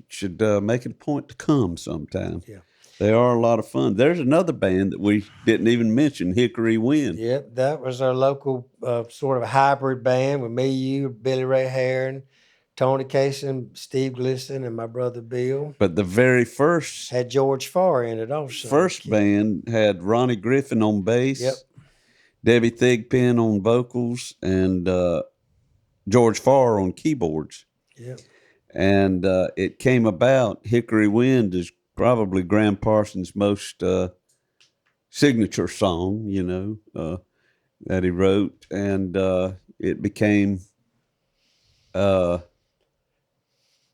Should make it a point to come sometime. Yeah. They are a lot of fun. There's another band that we didn't even mention, Hickory Wind. Yep, that was our local sort of hybrid band with me, you, Billy Ray Heron, Tony Cason, Steve Glisson, and my brother Bill. But the very first had George Farr in it also. First band had Ronnie Griffin on bass, Debbie Thigpen on vocals, and George Farr on keyboards. Yep. And it came about, Hickory Wind is probably Graham Parsons' most signature song, you know, that he wrote. And it became the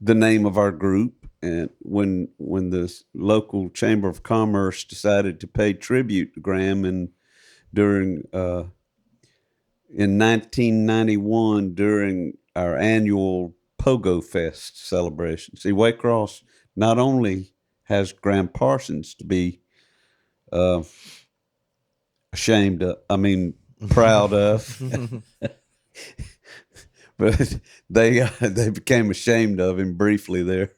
name of our group. And when the local Chamber of Commerce decided to pay tribute to Graham in 1991 during our annual Pogo Fest celebration. See, Waycross not only has Graham Parsons to be proud of, but they became ashamed of him briefly there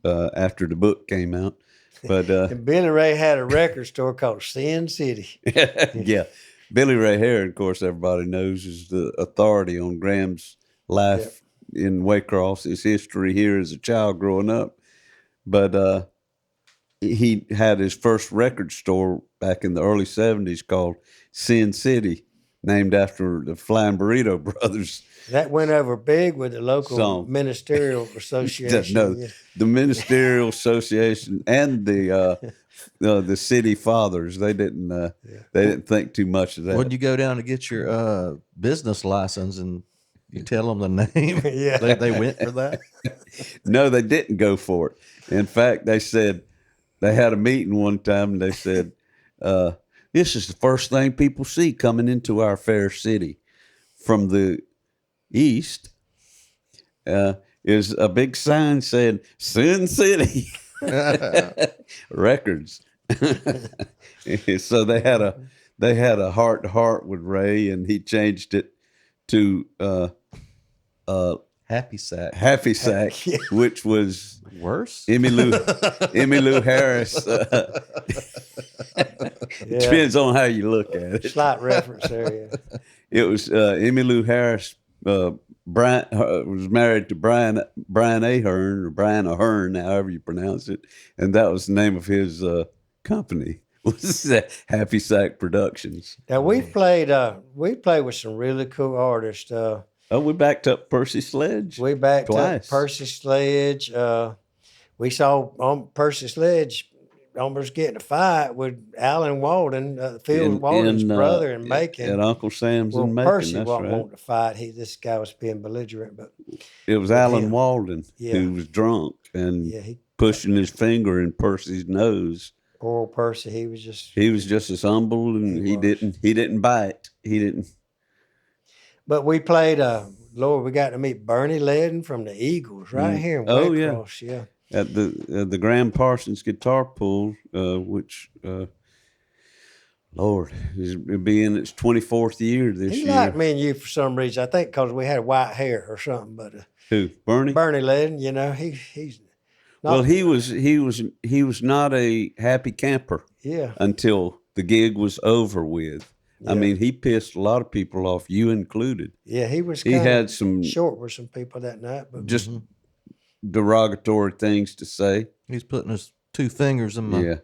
after the book came out. But and Billy Ray had a record store called Sin City. Yeah, Billy Ray Heron, of course, everybody knows, is the authority on Graham's life in Waycross, his history here as a child growing up. But he had his first record store back in the early 70s called Sin City, named after the Flying Burrito Brothers. That went over big with the local ministerial association. No, the ministerial association and the city fathers, they didn't think too much of that. When you go down to get your business license and you tell them the name, they went for that? No, they didn't go for it. In fact, they said, they had a meeting one time and they said, this is the first thing people see coming into our fair city from the east. is a big sign saying Sin City Records. So they had a heart to heart with Ray, and he changed it to Happy Sack. Happy Sack, which was Worse? Emmylou Harris. Depends on how you look at it. Slight reference there. Yeah. It was Emmylou Harris. Brian was married to Brian Ahern, or Brian Ahern, however you pronounce it, and that was the name of his company. Was Happy Sack Productions. Now we played with some really cool artists. We backed up Percy Sledge. We backed twice. up Percy Sledge. We saw Percy Sledge almost getting a fight with Alan Walden, Phil Walden's brother in Macon. At Uncle Sam's in Macon. Percy that's wasn't right. wanting to fight. This guy was being belligerent, but It was Alan him. Walden Yeah. who was drunk and he pushing his finger in Percy's nose. poor old Percy, he was just. He was just as humble, and he didn't bite. He didn't. But we played. Lord, we got to meet Bernie Ledden from the Eagles right here in Oh, yeah. Waycross. Yeah. At the Graham Parsons Guitar Pool, which, Lord, it'll be in its 24th year this He year. liked me and you for some reason. I think because we had white hair or something. But Who? Bernie? Bernie Ledden, he's. Not, Well, he was not a happy camper Yeah. until the gig was over with. I Yeah. mean, he pissed a lot of people off, you included. Yeah, he was. He had some short with some people that night, but just derogatory things to say. He's putting his 2 fingers in my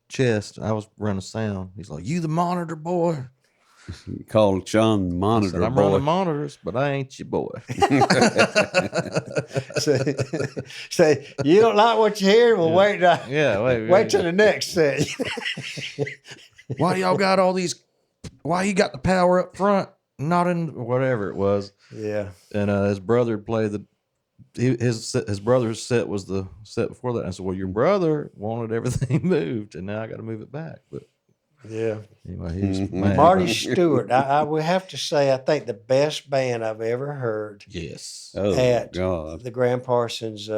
chest. I was running sound. He's like, "You the monitor boy?" He called John I Monitor said, "I'm Boy. running monitors, but I ain't your boy." say you don't like what you hear. Well, wait Wait till the next set. Why do y'all got all these? Why you got the power up front, not in whatever it was? Yeah. And his brother played his brother's set was the set before that. I said, "Well, your brother wanted everything moved, and now I got to move it back." But Yeah. anyway, he was mad. Marty Stewart. I would have to say, I think the best band I've ever heard Yes. Oh, at God. the Graham Parsons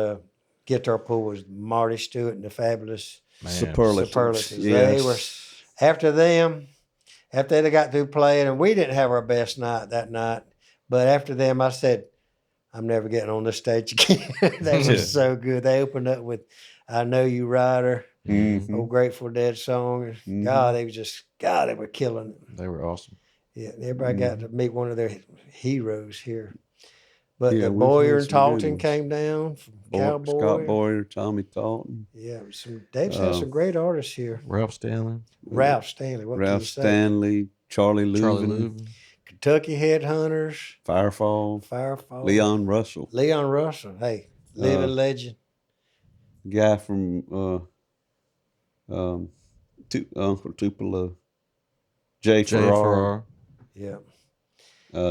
Guitar Pool was Marty Stewart and the Fabulous Man. Superlatives. Yes. They were after they got through playing, and we didn't have our best night that night. But after them, I said, I'm never getting on this stage again. They were so good. They opened up with I Know You Rider, old Grateful Dead song. God, they were killing it. They were awesome. Yeah, everybody got to meet one of their heroes here. But Yeah, the we've Boyer had and some good Talton ones. came down from Cowboy. Scott Boyer, Tommy Talton, Yeah, they've had some great artists here. Ralph Stanley, Ralph Stanley, what can Ralph you say? Stanley, Charlie Charlie Leuven, Leuven. Kentucky Headhunters, Firefall, Firefall. Leon Russell, Leon Russell, hey, living legend. guy from Uncle Tupelo, Jay Jay Farrar, Yeah.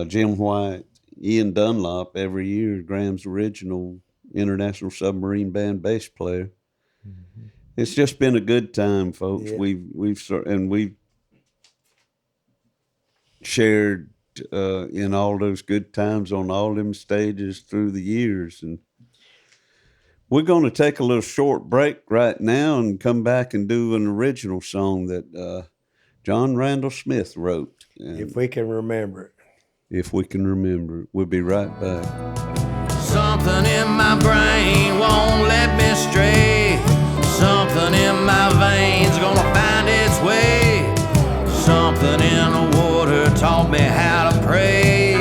Jim White, Ian Dunlop, every year Graham's original International Submarine Band bass player. It's just been a good time, folks. Yeah. We've shared in all those good times on all them stages through the years, and we're going to take a little short break right now and come back and do an original song that John Randall Smith wrote. And If we can remember it. if we can remember it. We'll be right back. Something in my brain won't let me stray. Something in my veins gonna find its way. Something in the water taught me how to pray.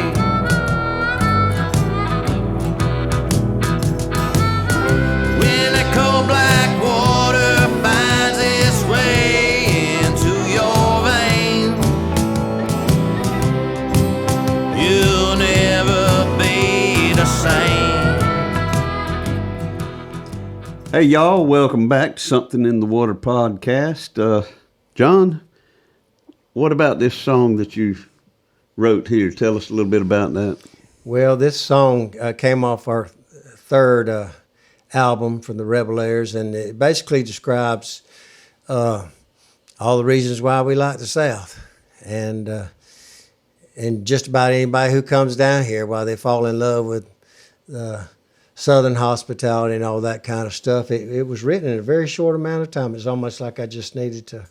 When that cold black water finds its way into your veins, you'll never be the same. Hey, y'all, welcome back to Something in the Water podcast. John, what about this song that you wrote here? Tell us a little bit about that. Well, this song came off our third album from the Rebel Airs, and it basically describes all the reasons why we like the South, and just about anybody who comes down here, why they fall in love with Southern hospitality and all that kind of stuff. It was written in a very short amount of time. It's almost like I just needed to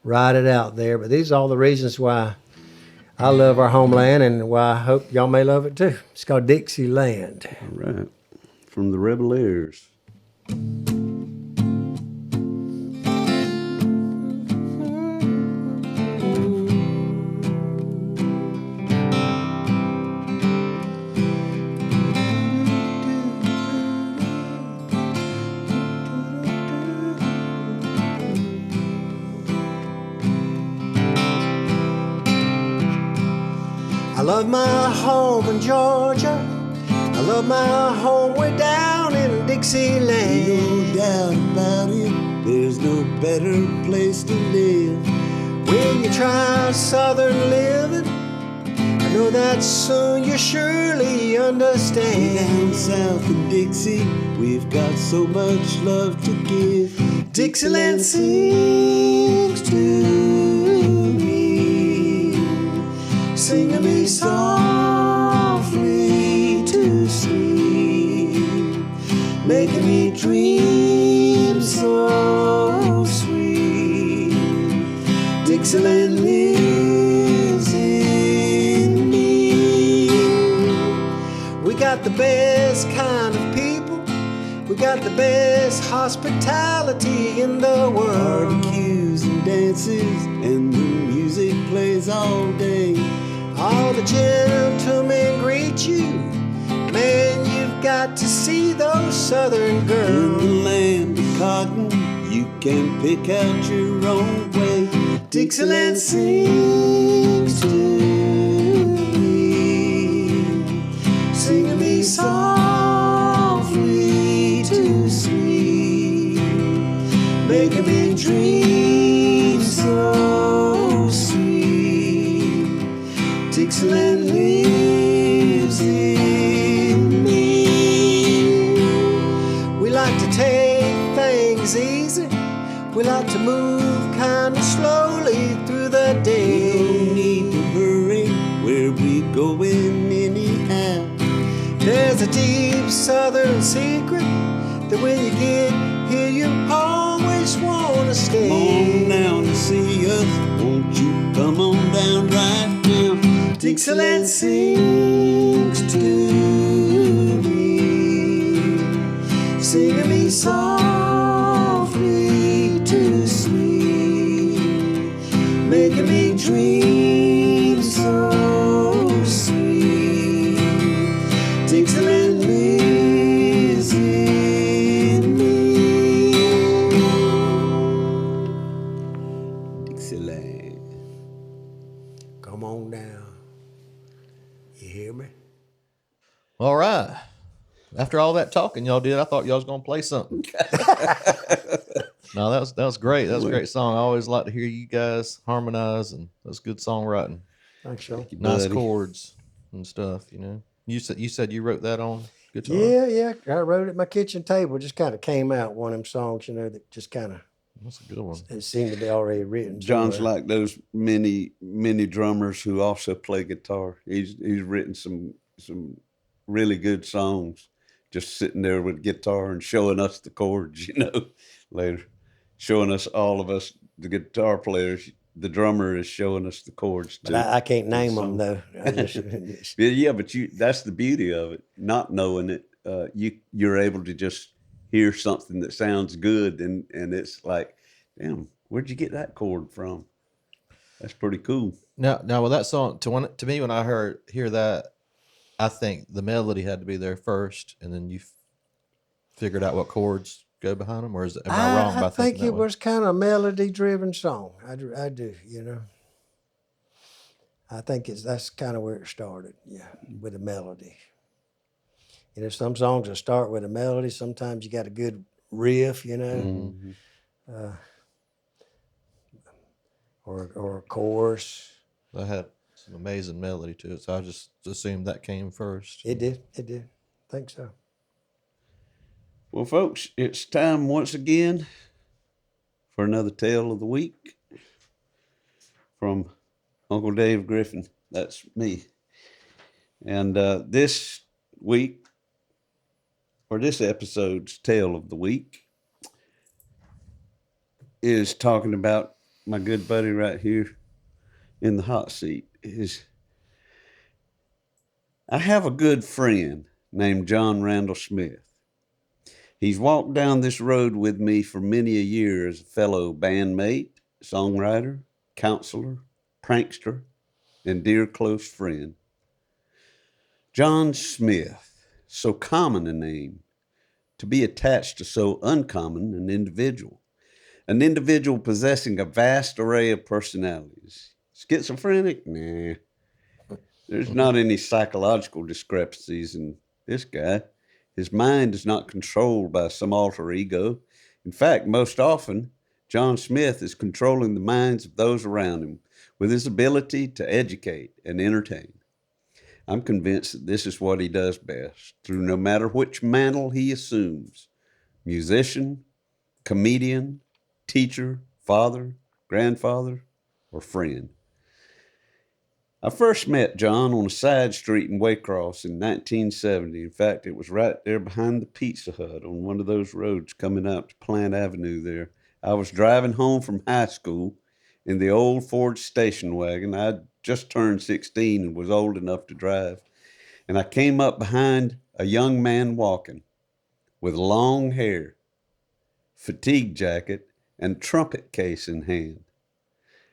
write it out there. But these are all the reasons why I love our homeland and why I hope y'all may love it too. It's called Dixieland. All right. From the Rebel Airs. I love my home in Georgia. I love my home way down in Dixieland. No doubt about it, there's no better place to live. When you try southern living, I know that soon you surely understand. Down south in Dixie, we've got so much love to give. Dixieland sings to me, singing me softly to sleep, making me dream so sweet. Dixieland lives in me. We got the best kind of people. We got the best hospitality in the world. Barbecues and dances, and the music plays all day. All the gentlemen greet you. Man, you've got to see those southern In the girls. land of cotton, you can pick out your own way. Dixieland sings to me, singing me softly to sleep, making me dream so sweet. Dixieland lives in me. We like to take things easy. We like to move kind of slowly through the No day. need to hurry, where we going anyhow. There's a deep southern secret that when you get here you always want to Come stay. on down to see us, won't you come on down right now? Dixieland sings to me, singing me softly to sleep, making me dream so sweet. Dixieland lives in me. Dixieland. Come on down. You hear me? All right. After all that talking y'all did, I thought y'all was gonna play something. No, that was great. That was a great song. I always like to hear you guys harmonize, and that's good songwriting. Thanks, y'all. Nice buddy. chords and stuff. You know, you said you wrote that on guitar. Yeah. I wrote it at my kitchen table. It just kind of came out, one of them songs, that just kind of, That's a good one. it seemed to be already written. John's somewhere. like those many drummers who also play guitar. He's written some really good songs, just sitting there with guitar and showing us the chords, later. Showing us, all of us, the guitar players, the drummer is showing us the chords too. But I can't name them, though. I just, Yeah, but that's the beauty of it, not knowing it. You're able to just hear something that sounds good, and it's like, damn, where'd you get that chord from? That's pretty cool. Now with that song, to me, when I hear that, I think the melody had to be there first, and then you figured out what chords go behind them, or am I wrong by I think thinking it that way? was kind of a melody-driven song. I do. I think that's kind of where it started. Yeah, with a melody. Some songs will start with a melody. Sometimes you got a good riff, or a chorus. That had some amazing melody to it, so I just assumed that came first. It did. I think so. Well, folks, it's time once again for another tale of the week from Uncle Dave Griffin. That's me. And this week, for this episode's Tale of the Week is talking about my good buddy right here in the hot seat. I have a good friend named John Randall Smith. He's walked down this road with me for many a year as a fellow bandmate, songwriter, counselor, prankster, and dear close friend. John Smith, so common a name to be attached to so uncommon an individual possessing a vast array of personalities. Schizophrenic? Nah. There's not any psychological discrepancies in this guy. His mind is not controlled by some alter ego. In fact, most often, John Smith is controlling the minds of those around him with his ability to educate and entertain. I'm convinced that this is what he does best, through no matter which mantle he assumes: musician, comedian, teacher, father, grandfather, or friend. I first met John on a side street in Waycross in 1970. In fact, it was right there behind the Pizza Hut on one of those roads coming out to Plant Avenue there. I was driving home from high school in the old Ford station wagon. I'd just turned 16 and was old enough to drive. And I came up behind a young man walking with long hair, fatigue jacket, and trumpet case in hand.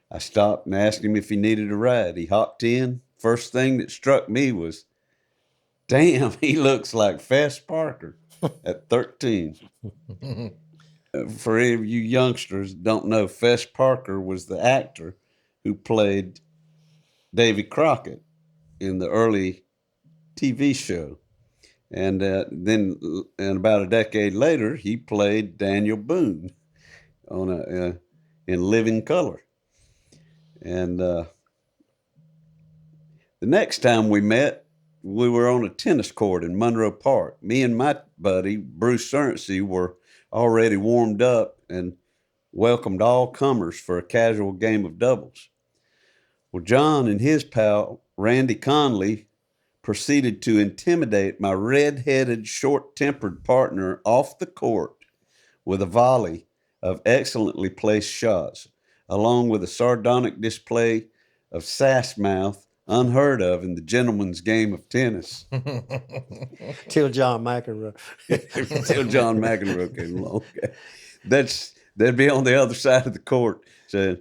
I stopped and asked him if he needed a ride. He hopped in. First thing that struck me was, damn, he looks like Fess Parker at 13. For any of you youngsters that don't know, Fess Parker was the actor who played Davy Crockett in the early TV show. And then about a decade later, he played Daniel Boone in Living Color. And the next time we met, we were on a tennis court in Monroe Park. Me and my buddy, Bruce Surrency, were already warmed up and welcomed all comers for a casual game of doubles. Well, John and his pal, Randy Conley, proceeded to intimidate my red-headed, short-tempered partner off the court with a volley of excellently placed shots, along with a sardonic display of sass mouth unheard of in the gentleman's game of tennis. Till John McEnroe. Until John McEnroe came along. They'd be on the other side of the court saying,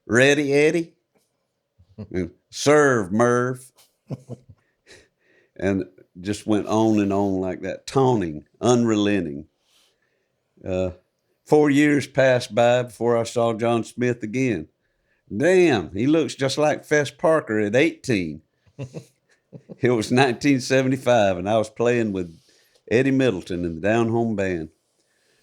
"Ready, Eddie?" And, "Serve, Merv." And just went on and on like that, taunting, unrelenting. 4 years passed by before I saw John Smith again. Damn, he looks just like Fess Parker at 18. It was 1975, and I was playing with Eddie Middleton in the Down Home Band.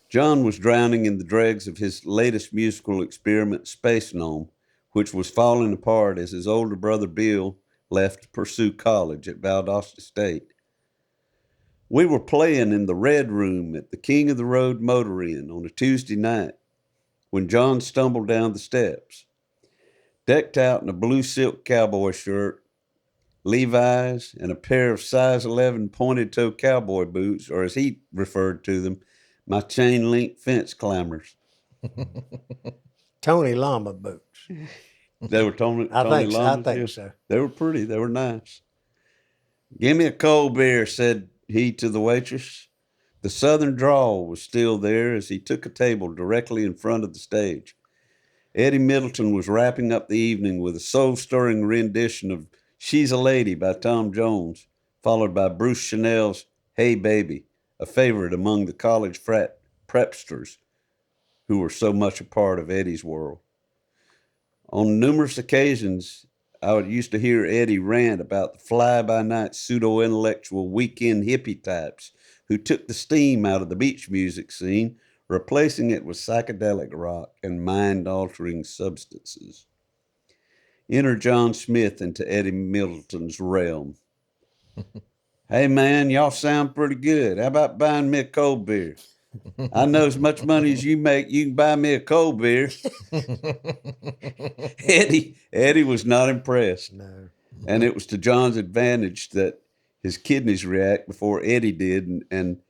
John was drowning in the dregs of his latest musical experiment, Space Gnome, which was falling apart as his older brother Bill left to pursue college at Valdosta State. We were playing in the Red Room at the King of the Road Motor Inn on a Tuesday night when John stumbled down the steps. Decked out in a blue silk cowboy shirt, Levi's, and a pair of size 11 pointed-toe cowboy boots, or as he referred to them, my chain-link fence climbers. Tony Llama boots. They were Tony I think Llamas, so. They were pretty. They were nice. "Give me a cold beer," said he to the waitress. The southern drawl was still there as he took a table directly in front of the stage. Eddie Middleton was wrapping up the evening with a soul-stirring rendition of "She's a Lady" by Tom Jones, followed by Bruce Chanel's "Hey Baby," a favorite among the college frat prepsters who were so much a part of Eddie's world. On numerous occasions, I used to hear Eddie rant about the fly-by-night pseudo-intellectual weekend hippie types who took the steam out of the beach music scene, replacing it with psychedelic rock and mind-altering substances. Enter John Smith into Eddie Middleton's realm. "Hey, man, y'all sound pretty good. How about buying me a cold beer? I know as much money as you make, you can buy me a cold beer." Eddie was not impressed. No. And it was to John's advantage that his kidneys react before Eddie did, and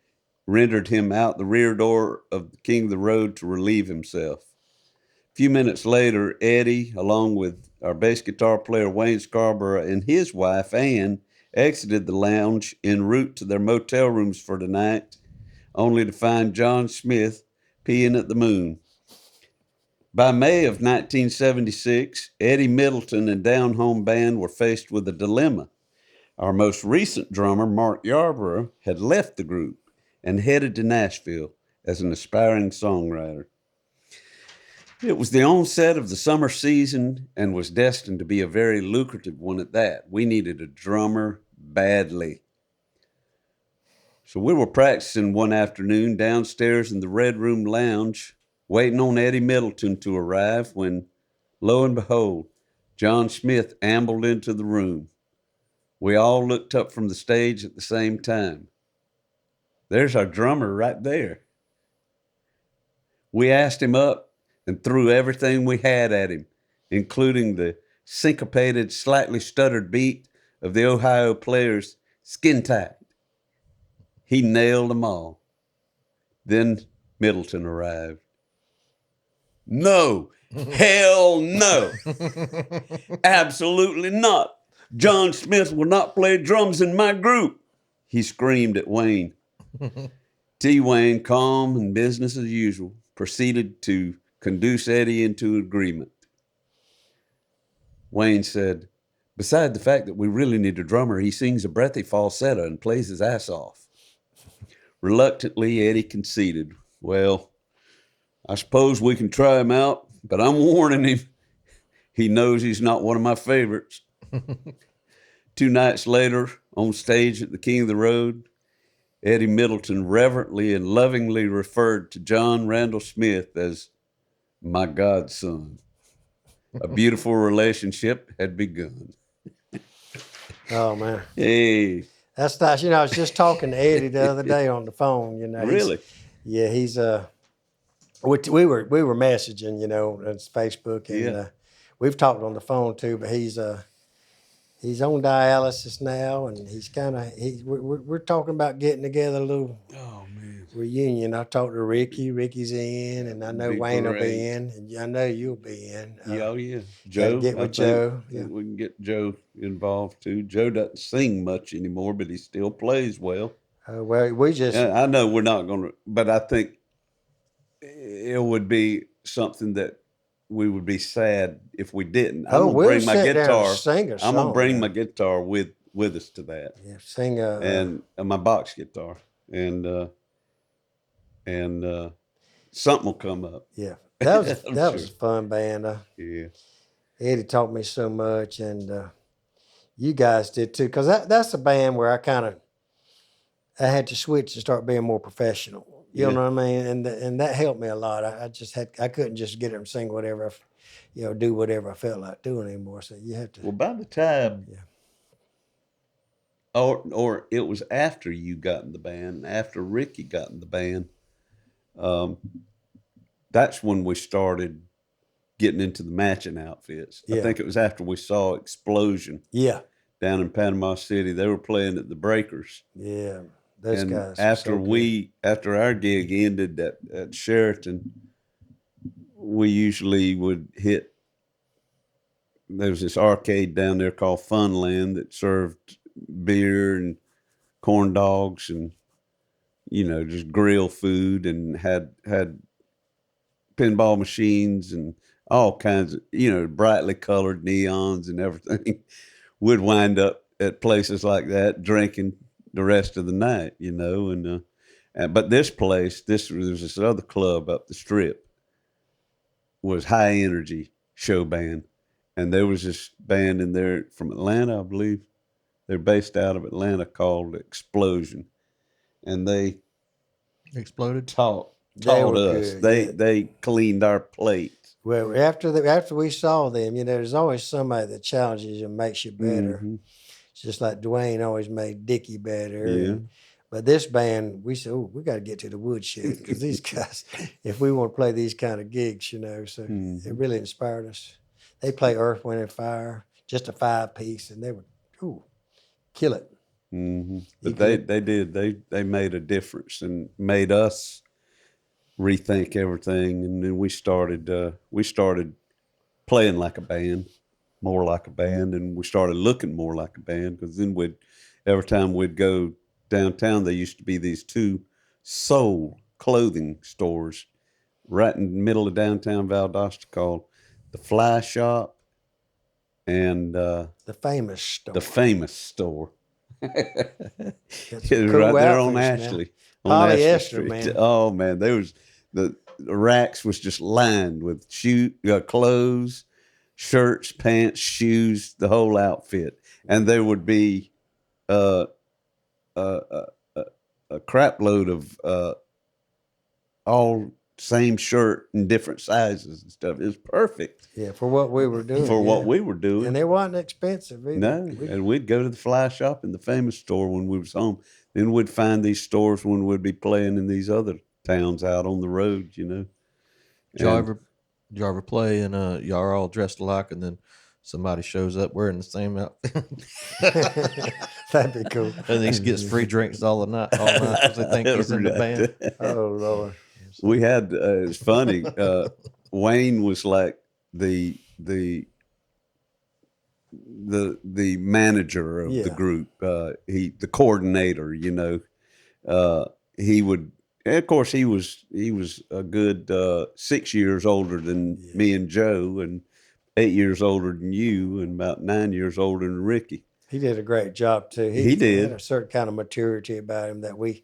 rendered him out the rear door of the King of the Road to relieve himself. A few minutes later, Eddie, along with our bass guitar player Wayne Scarborough and his wife Ann, exited the lounge en route to their motel rooms for the night, only to find John Smith peeing at the moon. By May of 1976, Eddie Middleton and Down Home Band were faced with a dilemma. Our most recent drummer, Mark Yarborough, had left the group and headed to Nashville as an aspiring songwriter. It was the onset of the summer season and was destined to be a very lucrative one at that. We needed a drummer badly. So we were practicing one afternoon downstairs in the Red Room Lounge, waiting on Eddie Middleton to arrive when, lo and behold, John Smith ambled into the room. We all looked up from the stage at the same time. There's our drummer right there. We asked him up and threw everything we had at him, including the syncopated, slightly stuttered beat of the Ohio Players' Skin Tight. He nailed them all. Then Middleton arrived. No, hell no. Absolutely not. John Smith will not play drums in my group, he screamed at Wayne. T. Wayne, calm and business as usual, proceeded to conduce Eddie into agreement. Wayne said, beside the fact that we really need a drummer, he sings a breathy falsetto and plays his ass off. Reluctantly, Eddie conceded, well, I suppose we can try him out, but I'm warning him. He knows he's not one of my favorites. 2 nights later, on stage at the King of the Road, Eddie Middleton reverently and lovingly referred to John Randall Smith as my godson. A beautiful relationship had begun. Oh, man. Hey. That's nice. I was just talking to Eddie the other day on the phone, Really? Yeah, he's we were messaging, on Facebook, and we've talked on the phone too. But he's on dialysis now, and we're talking about getting together a little reunion. I talked to Ricky. Ricky's in, and I know Wayne will be in, and I know you'll be in. Yeah. Joe. Get with Joe. Yeah. We can get Joe involved too. Joe doesn't sing much anymore, but he still plays well. Well, we just. I know we're not going to, but I think it would be something that we would be sad if we didn't. I'm we'll bring my sit down guitar. and sing a song. I'm gonna bring my guitar with us to that. Yeah, sing and my box guitar, and something will come up. Yeah, that was a fun band. Yeah, Eddie taught me so much, and you guys did too. Because that's a band where I had to switch and start being more professional. You know what I mean? And that helped me a lot. I couldn't just get up and sing whatever, do whatever I felt like doing anymore. So you have to. Well, by the time, or it was after you got in the band, after Ricky got in the band, that's when we started getting into the matching outfits. I think it was after we saw Explosion. Yeah. Down in Panama City, they were playing at the Breakers. Yeah. Those and guys after our gig ended at Sheraton, we usually would hit. There was this arcade down there called Funland that served beer and corn dogs and just grill food, and had pinball machines and all kinds of brightly colored neons and everything. We'd wind up at places like that drinking the rest of the night, but this place, there's this other club up the strip, was High Energy Show Band, and there was this band in there from Atlanta, I believe. They're based out of Atlanta, called Explosion, and they exploded. Taught us. Good, they cleaned our plate. Well, after we saw them, there's always somebody that challenges you and makes you better. Mm-hmm. It's just like Dwayne always made Dickie better. Yeah. But this band, we said, we got to get to the woodshed, because these guys, if we want to play these kind of gigs, so it really inspired us. They play Earth, Wind, and Fire, just a 5-piece, and they would, kill it. But they did. They made a difference and made us rethink everything. And then we started playing like a band, more like a band, and we started looking more like a band, because then every time we'd go downtown, there used to be these two soul clothing stores right in the middle of downtown Valdosta called the Fly Shop and The famous store. the Famous Store. It's It was cool right there on outfits now. Ashley. On Ashley Polyester, Street. man. Oh man, there was the racks was just lined with clothes, shirts, pants, shoes, the whole outfit, and there would be a crap load of all same shirt in different sizes and stuff. It was perfect Yeah, for what we were doing. for what yeah. we were doing. And it wasn't expensive either. No, and we'd go to the Fly Shop and the Famous Store when we was home. Then we'd find these stores when we'd be playing in these other towns out on the road, you know. Did y'all ever play and y'all are all dressed alike, and then somebody shows up wearing the same outfit, That'd be cool. and he gets free drinks all night because they think he's in the band? Oh, Lord. We had it's funny. Wayne was like the manager of the group. The coordinator. You know, he would. And of course, he was a good 6 years older than me and Joe, and 8 years older than you, and about 9 years older than Ricky. He did a great job too. He did. Had a certain kind of maturity about him that we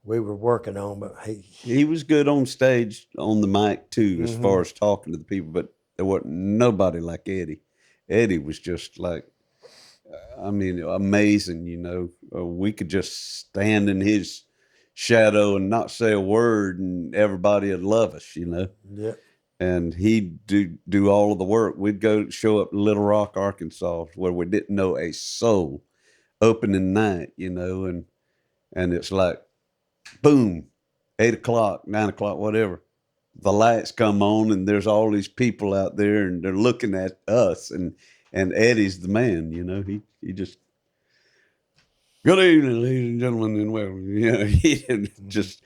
were working on, but He was good on stage, on the mic too, as far as talking to the people, but there wasn't nobody like Eddie. Eddie was just like, I mean, amazing, you know. We could just stand in his shadow and not say a word, and everybody would love us, you know. yeah. And he'd do all of the work. We'd go show up in Little Rock, Arkansas, where we didn't know a soul, opening night, you know, and it's like, boom, 8 o'clock, 9 o'clock, whatever. The lights come on, and there's all these people out there, and they're looking at us, and Eddie's the man, you know. He just, good evening, ladies and gentlemen, and well, you know, he just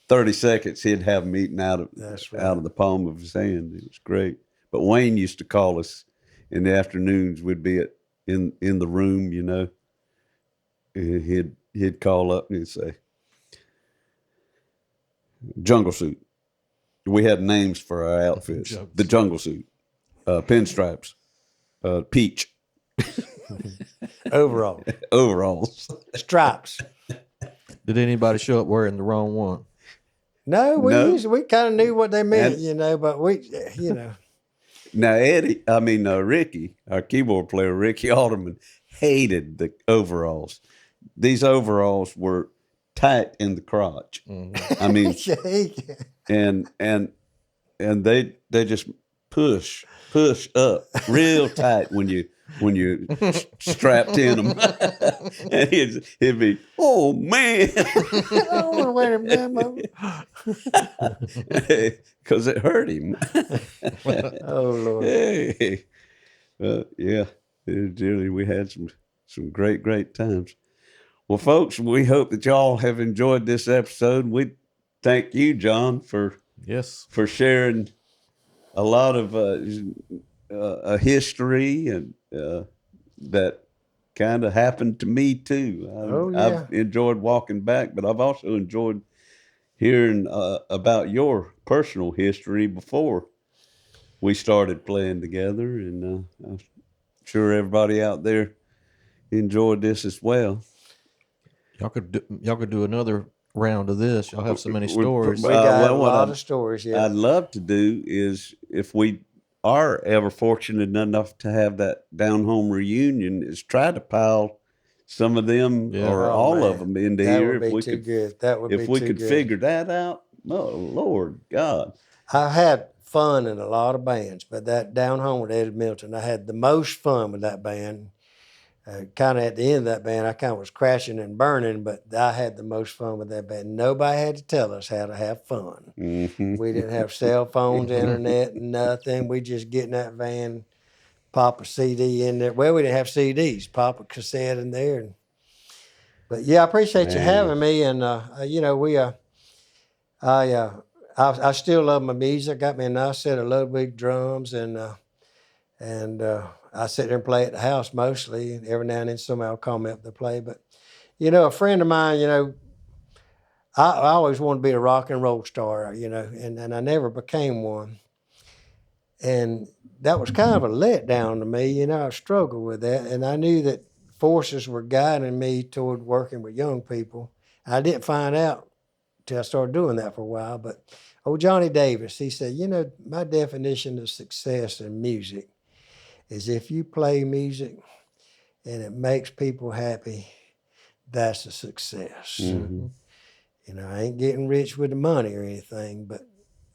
30 seconds he'd have them eaten out of the palm of his hand. It was great. But Wayne used to call us in the afternoons. We'd be in the room, you know. And he'd call up and he'd say, jungle suit. We had names for our outfits. The jungle suit, pinstripes, peach, overalls, stripes. Did anybody show up wearing the wrong one? No, we kind of knew what they meant, you know, but you know. Now Ricky, our keyboard player, Ricky Alderman, hated the overalls. These overalls were tight in the crotch. I mean, and they just push up real tight when you strapped in them. And he'd be, oh man, I don't want to wear them damn over. Because it hurt him. Oh Lord. Hey. Yeah, we had some great times. Well, folks, we hope that y'all have enjoyed this episode. We thank you, John, for sharing a lot of a history and that kind of happened to me too. I've enjoyed walking back, but I've also enjoyed hearing about your personal history before we started playing together, and I'm sure everybody out there enjoyed this as well. Y'all could do another round of this. Y'all have so many stories. We got a lot of stories. Yeah, I'd love to do is, if we are ever fortunate enough to have that down home reunion, is try to pile some of them or all of them into here. That would be too good. That would be too good. If we could figure that out, oh Lord God. I had fun in a lot of bands, but that down home with Eddie Middleton, I had the most fun with that band. Kind of at the end of that band, I kind of was crashing and burning, but I had the most fun with that band. Nobody had to tell us how to have fun. Mm-hmm. We didn't have cell phones, internet, nothing. We just get in that van, pop a CD in there. Well, we didn't have CDs. Pop a cassette in there and But yeah, I appreciate you Man. having me. And you know, I still love my music. Got me a nice set of Ludwig drums, and I sit there and play at the house mostly. And every now and then somebody will call me up to play. But you know, a friend of mine, you know, I always wanted to be a rock and roll star, you know, and I never became one. And that was kind of a letdown to me, you know. I struggled with that, and I knew that forces were guiding me toward working with young people. I didn't find out till I started doing that for a while. But old Johnny Davis, he said, you know, my definition of success in music is if you play music and it makes people happy, that's a success. Mm-hmm. You know, I ain't getting rich with the money or anything, but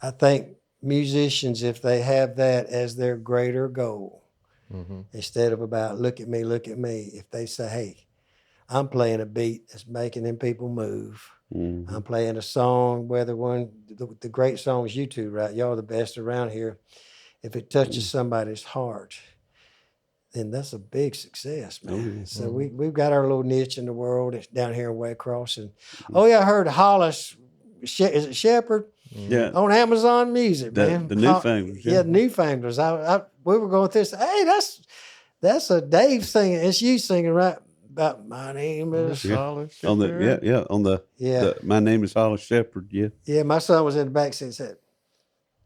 I think musicians, if they have that as their greater goal, instead of about look at me, if they say, hey, I'm playing a beat that's making them people move. Mm-hmm. I'm playing a song, whether the great songs you two write, y'all are the best around here. If it touches somebody's heart, then that's a big success, man. So we've got our little niche in the world. It's down here in Waycross. And I heard Hollis, is it Shepherd? Yeah. On Amazon Music, man. The Newfanglers. Yeah, the Newfanglers. We were going through this. Hey, that's a Dave singing. It's you singing, right? About my name is Hollis On Shepherd. on the my name is Hollis Shepherd. Yeah. Yeah, my son was in the back seat and said,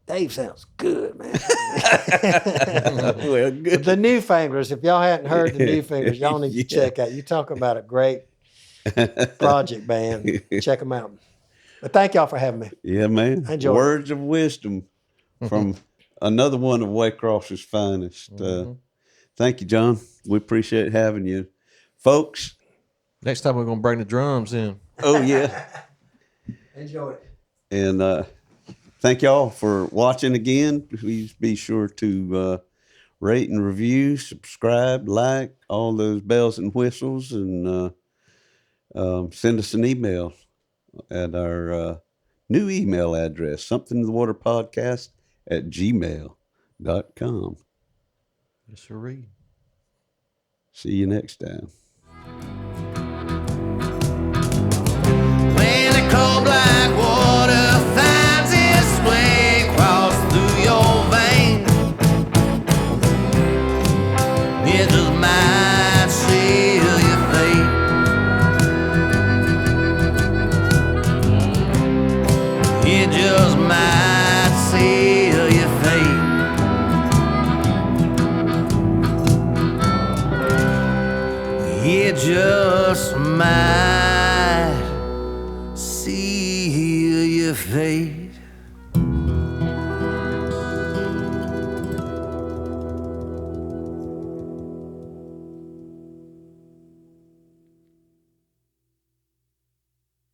Dave sounds good, man. Well, good. The Newfanglers, if y'all hadn't heard the Newfanglers, y'all need to check out. You talk about a great project band. Check them out. But thank y'all for having me. Yeah, man. I enjoyed it. Words of wisdom from another one of Waycross's finest. Thank you, John. We appreciate having you. Folks. Next time we're going to bring the drums in. Oh, yeah. Enjoy it. And thank y'all for watching again. Please be sure to rate and review, subscribe, like, all those bells and whistles, and send us an email at our new email address, somethinginthewaterpodcast @gmail.com. Yes, sir. See you next time. When the cold black water finds its way across through your veins, it just might seal your fate. It just might seal your fate. It just might.